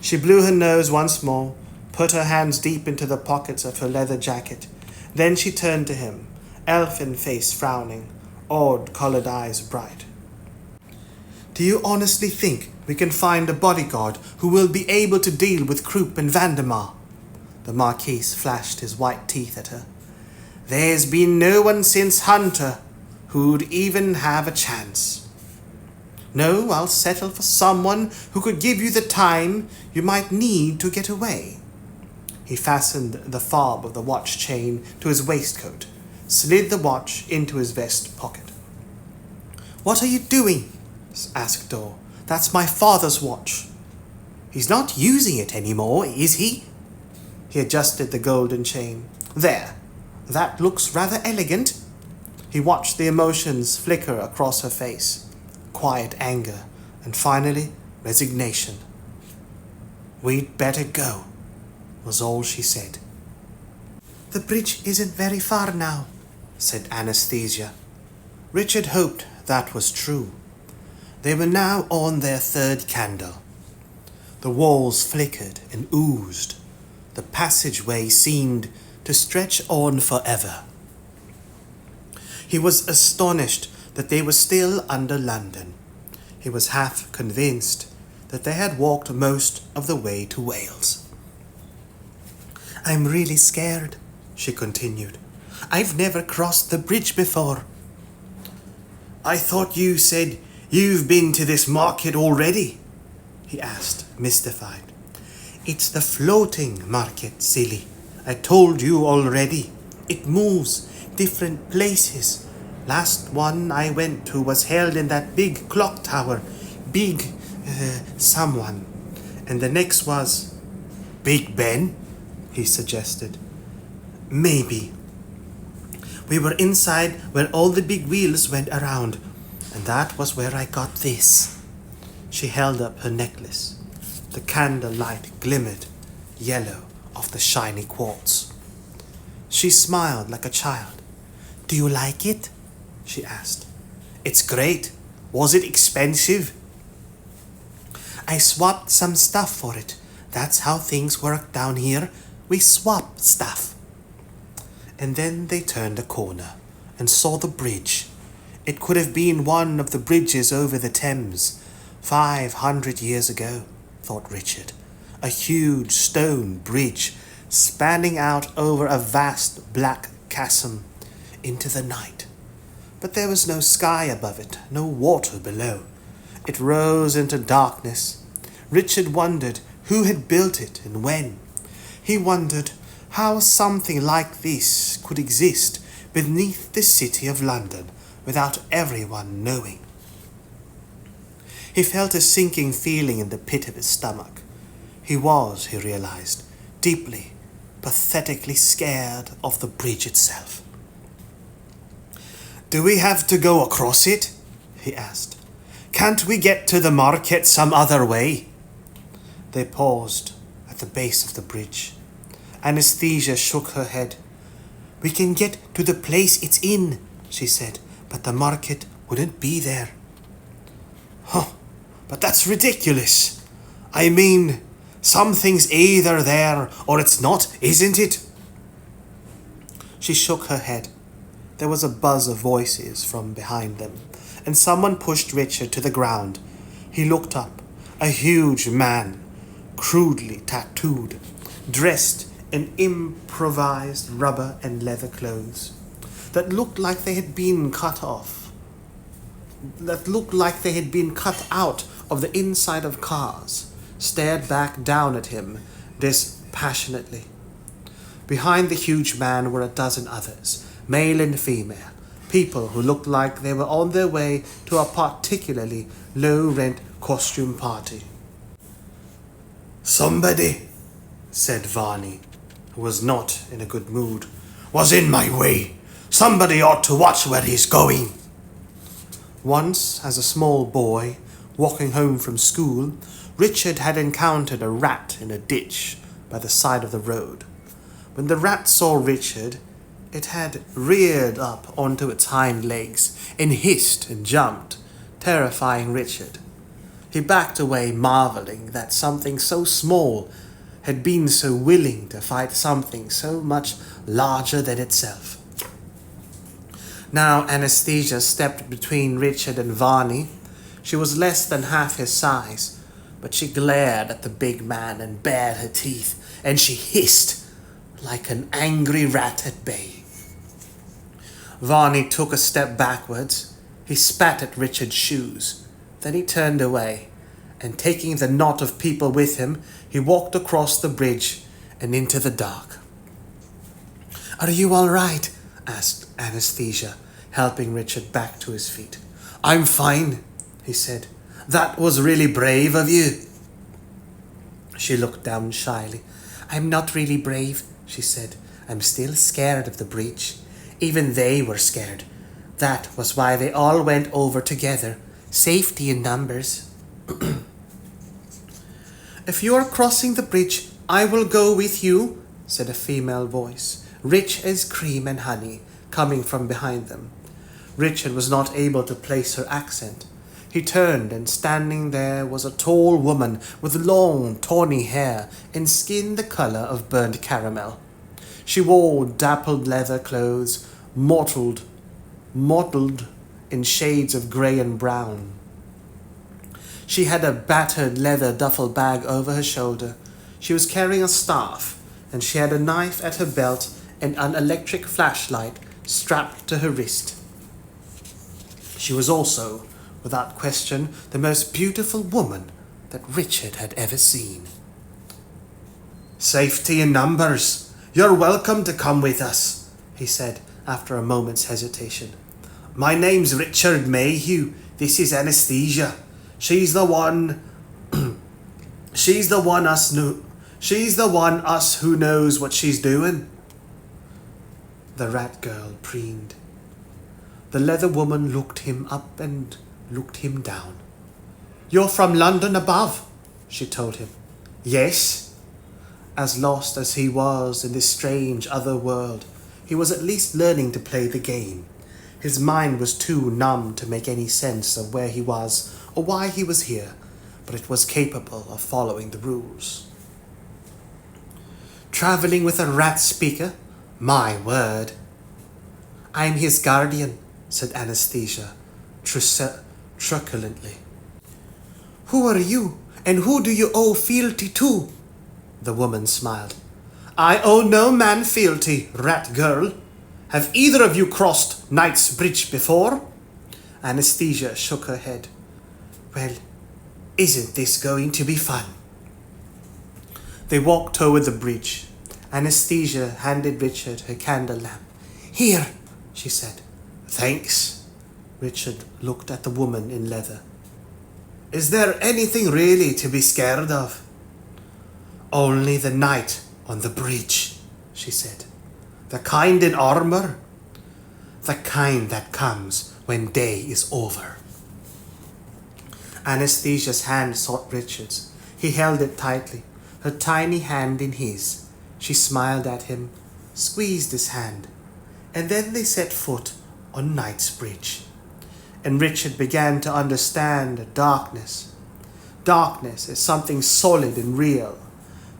She blew her nose once more, put her hands deep into the pockets of her leather jacket. Then she turned to him, elfin face frowning, odd-colored eyes bright. Do you honestly think we can find a bodyguard who will be able to deal with Croup and Vandemar? The Marquise flashed his white teeth at her. There's been no one since Hunter who'd even have a chance. No, I'll settle for someone who could give you the time you might need to get away. He fastened the fob of the watch chain to his waistcoat, slid the watch into his vest pocket. What are you doing? Asked Dor. That's my father's watch. He's not using it anymore, is he? He adjusted the golden chain. There, that looks rather elegant. He watched the emotions flicker across her face. Quiet anger, and finally resignation. We'd better go, was all she said. The bridge isn't very far now, said Anastasia. Richard hoped that was true. They were now on their third candle. The walls flickered and oozed. The passageway seemed to stretch on forever. He was astonished that they were still under London. He was half convinced that they had walked most of the way to Wales. I'm really scared, she continued. I've never crossed the bridge before. I thought you said you've been to this market already, he asked, mystified. It's the floating market, silly. I told you already. It moves different places. Last one I went to was held in that big clock tower. Big someone. And the next was Big Ben, he suggested. Maybe. We were inside where all the big wheels went around, and that was where I got this. She held up her necklace. The candlelight glimmered yellow off the shiny quartz. She smiled like a child. Do you like it? She asked. It's great. Was it expensive? I swapped some stuff for it. That's how things work down here. We swap stuff. And then they turned a corner and saw the bridge. It could have been one of the bridges over the Thames 500 years ago, thought Richard. A huge stone bridge spanning out over a vast black chasm into the night. But there was no sky above it, no water below. It rose into darkness. Richard wondered who had built it and when. He wondered how something like this could exist beneath the city of London without everyone knowing. He felt a sinking feeling in the pit of his stomach. He was, he realized, deeply, pathetically scared of the bridge itself. "Do we have to go across it?" he asked. "Can't we get to the market some other way?" They paused at the base of the bridge. Anastasia shook her head. "We can get to the place it's in," she said, "but the market wouldn't be there." "Huh, but that's ridiculous. I mean, something's either there or it's not, isn't it?" She shook her head. There was a buzz of voices from behind them, and someone pushed Richard to the ground. He looked up. A huge man, crudely tattooed, dressed in improvised rubber and leather clothes that looked like they had been cut out of the inside of cars, stared back down at him dispassionately. Behind the huge man were a dozen others, male and female, people who looked like they were on their way to a particularly low-rent costume party. "Somebody," said Varney, who was not in a good mood, "was in my way. Somebody ought to watch where he's going." Once, as a small boy, walking home from school, Richard had encountered a rat in a ditch by the side of the road. When the rat saw Richard, it had reared up onto its hind legs and hissed and jumped, terrifying Richard. He backed away, marveling that something so small had been so willing to fight something so much larger than itself. Now Anastasia stepped between Richard and Varney. She was less than half his size, but she glared at the big man and bared her teeth, and she hissed like an angry rat at bay. Varney took a step backwards. He spat at Richard's shoes. Then he turned away, and taking the knot of people with him, he walked across the bridge and into the dark. "Are you all right?" asked Anastasia, helping Richard back to his feet. "I'm fine," he said. "That was really brave of you." She looked down shyly. "I'm not really brave," she said. "I'm still scared of the bridge. Even they were scared. That was why they all went over together. Safety in numbers." "If you are crossing the bridge, I will go with you," said a female voice, rich as cream and honey, coming from behind them. Richard was not able to place her accent. He turned, and standing there was a tall woman with long, tawny hair and skin the color of burnt caramel. She wore dappled leather clothes, mottled in shades of grey and brown. She had a battered leather duffel bag over her shoulder. She was carrying a staff, and she had a knife at her belt and an electric flashlight strapped to her wrist. She was also, without question, the most beautiful woman that Richard had ever seen. "Safety in numbers. You're welcome to come with us," he said after a moment's hesitation. "My name's Richard Mayhew. This is Anastasia. She's the one us who knows what she's doing." The rat girl preened. The leather woman looked him up and looked him down. "You're from London above," she told him. "Yes." As lost as he was in this strange other world, he was at least learning to play the game. His mind was too numb to make any sense of where he was or why he was here, but it was capable of following the rules. "Traveling with a rat speaker? My word. I'm his guardian, said Anastasia, truculently. Who are you, and who do you owe fealty to? The woman smiled. I owe no man fealty, rat girl. Have either of you crossed Knightsbridge before? Anastasia shook her head. Well, isn't this going to be fun? They walked toward the bridge. Anastasia handed Richard her candle lamp. Here, she said. Thanks. Richard looked at the woman in leather. Is there anything really to be scared of? Only the knight on the bridge, she said. The kind in armor. The kind that comes when day is over. Anastasia's hand sought Richard's. He held it tightly, her tiny hand in his. She smiled at him, squeezed his hand, and then they set foot on Knightsbridge. And Richard began to understand darkness. Darkness is something solid and real,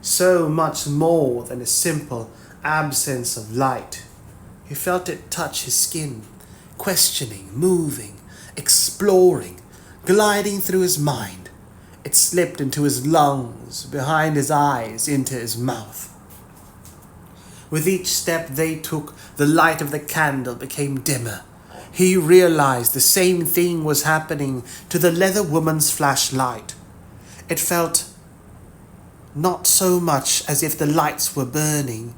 so much more than a simple absence of light. He felt it touch his skin, questioning, moving, exploring, gliding through his mind. It slipped into his lungs, behind his eyes, into his mouth. With each step they took, the light of the candle became dimmer. He realized the same thing was happening to the leather woman's flashlight. It felt not so much as if the lights were burning,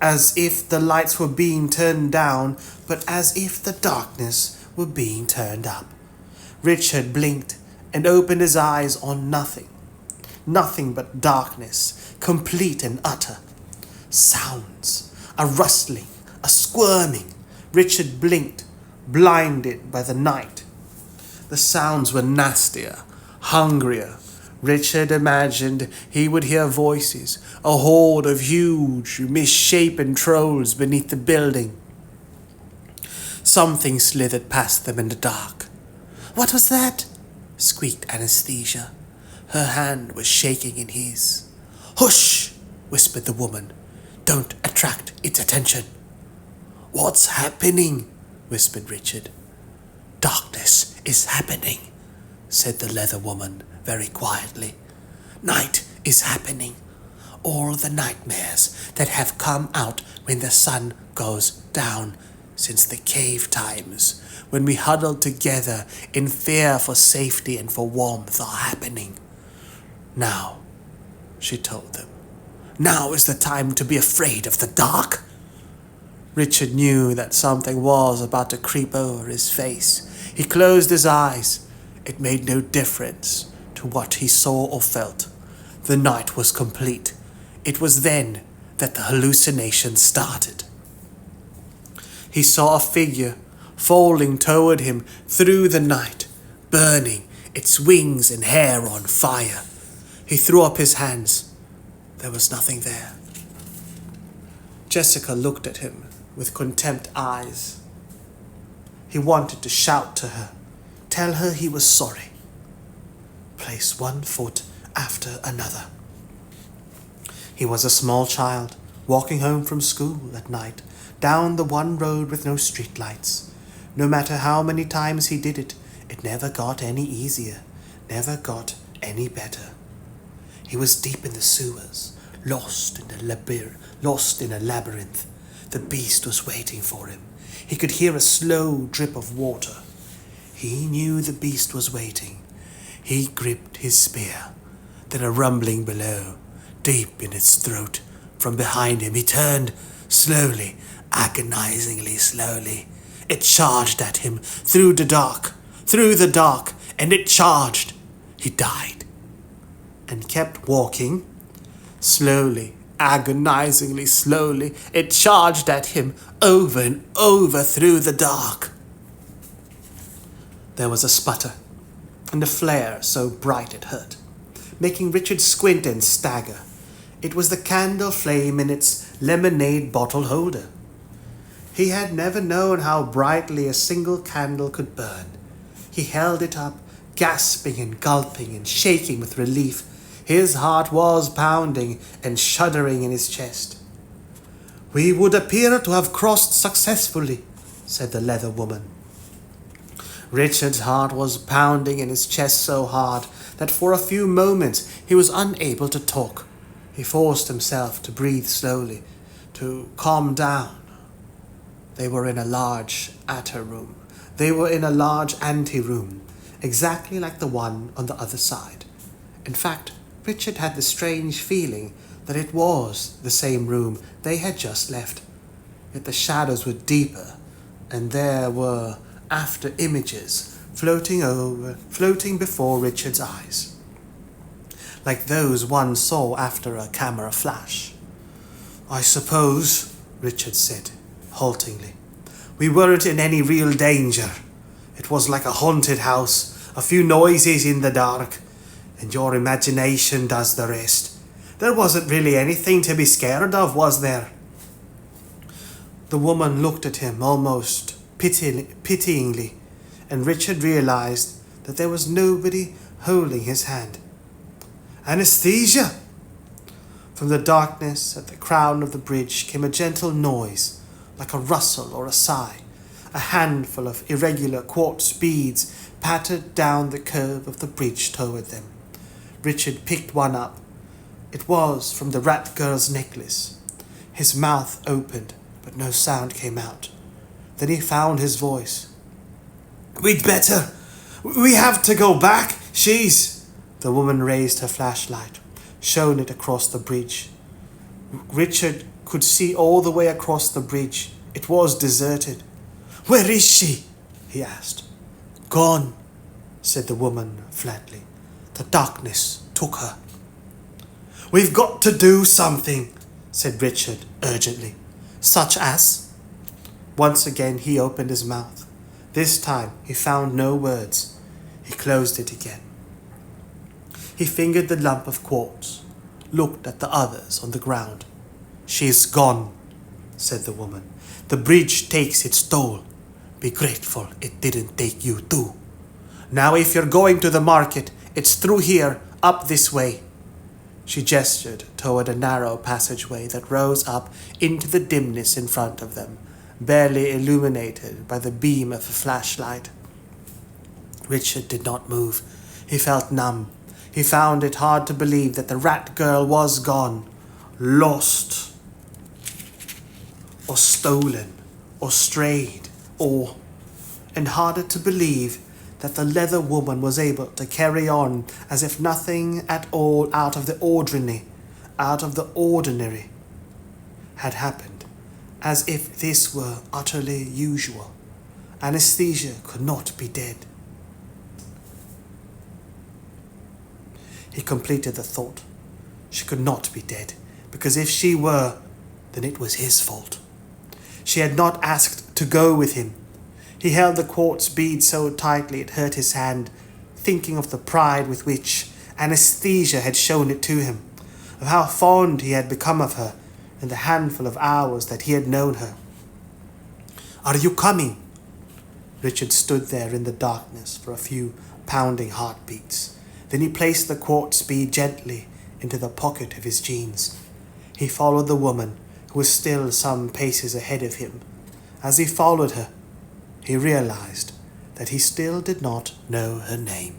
as if the lights were being turned down, but as if the darkness were being turned up. Richard blinked and opened his eyes on nothing. Nothing but darkness, complete and utter. Sounds, a rustling, a squirming. Richard blinked, blinded by the night. The sounds were nastier, hungrier. Richard imagined he would hear voices, a horde of huge, misshapen trolls beneath the building. Something slithered past them in the dark. What was that? Squeaked Anastasia. Her hand was shaking in his. Hush! Whispered the woman. Don't attract its attention. What's happening? Whispered Richard. Darkness is happening, said the leather woman very quietly. Night is happening. All the nightmares that have come out when the sun goes down since the cave times, when we huddled together in fear for safety and for warmth, are happening. Now, she told them, now is the time to be afraid of the dark. Richard knew that something was about to creep over his face. He closed his eyes. It made no difference to what he saw or felt. The night was complete. It was then that the hallucination started. He saw a figure falling toward him through the night, burning, its wings and hair on fire. He threw up his hands. There was nothing there. Jessica looked at him with contempt eyes. He wanted to shout to her, tell her he was sorry. Place one foot after another. He was a small child, walking home from school at night, down the one road with no streetlights. No matter how many times he did it, it never got any easier, never got any better. He was deep in the sewers, lost in a labyrinth. The beast was waiting for him. He could hear a slow drip of water. He knew the beast was waiting. He gripped his spear. Then a rumbling below, deep in its throat. From behind him he turned, slowly, agonizingly slowly. It charged at him, through the dark, and it charged. He died. And kept walking. Slowly, agonizingly slowly, it charged at him, over and over through the dark. There was a sputter, and a flare so bright it hurt, making Richard squint and stagger. It was the candle flame in its lemonade bottle holder. He had never known how brightly a single candle could burn. He held it up, gasping and gulping and shaking with relief. His heart was pounding and shuddering in his chest. "We would appear to have crossed successfully," said the leather woman. Richard's heart was pounding in his chest so hard that for a few moments he was unable to talk. He forced himself to breathe slowly, to calm down. They were in a large anteroom. They were in a large anteroom, exactly like the one on the other side. In fact, Richard had the strange feeling that it was the same room they had just left. Yet the shadows were deeper, and there were after images floating before Richard's eyes, like those one saw after a camera flash. "I suppose," Richard said, haltingly, "we weren't in any real danger. It was like a haunted house, a few noises in the dark, and your imagination does the rest. There wasn't really anything to be scared of, was there?" The woman looked at him almost pityingly, and Richard realized that there was nobody holding his hand. "Anesthesia!" From the darkness at the crown of the bridge came a gentle noise, like a rustle or a sigh. A handful of irregular quartz beads pattered down the curve of the bridge toward them. Richard picked one up. It was from the rat girl's necklace. His mouth opened, but no sound came out. Then he found his voice. "We'd better. We have to go back. She's..." The woman raised her flashlight, shone it across the bridge. Richard could see all the way across the bridge. It was deserted. "Where is she?" he asked. "Gone," said the woman flatly. "The darkness took her." "We've got to do something," said Richard urgently. "Such as?" Once again he opened his mouth. This time he found no words. He closed it again. He fingered the lump of quartz, looked at the others on the ground. "She's gone," said the woman. "The bridge takes its toll. Be grateful it didn't take you too. Now if you're going to the market, it's through here, up this way." She gestured toward a narrow passageway that rose up into the dimness in front of them, barely illuminated by the beam of a flashlight. Richard did not move. He felt numb. He found it hard to believe that the rat girl was gone, lost, or stolen, or strayed, and harder to believe that the leather woman was able to carry on as if nothing at all out of the ordinary had happened, as if this were utterly usual. Anesthesia could not be dead. He completed the thought. She could not be dead, because if she were, then it was his fault. She had not asked to go with him. He held the quartz bead so tightly it hurt his hand, thinking of the pride with which anesthesia had shown it to him, of how fond he had become of her in the handful of hours that he had known her. "Are you coming?" Richard stood there in the darkness for a few pounding heartbeats. Then he placed the quartz bead gently into the pocket of his jeans. He followed the woman, who was still some paces ahead of him. As he followed her, he realized that he still did not know her name.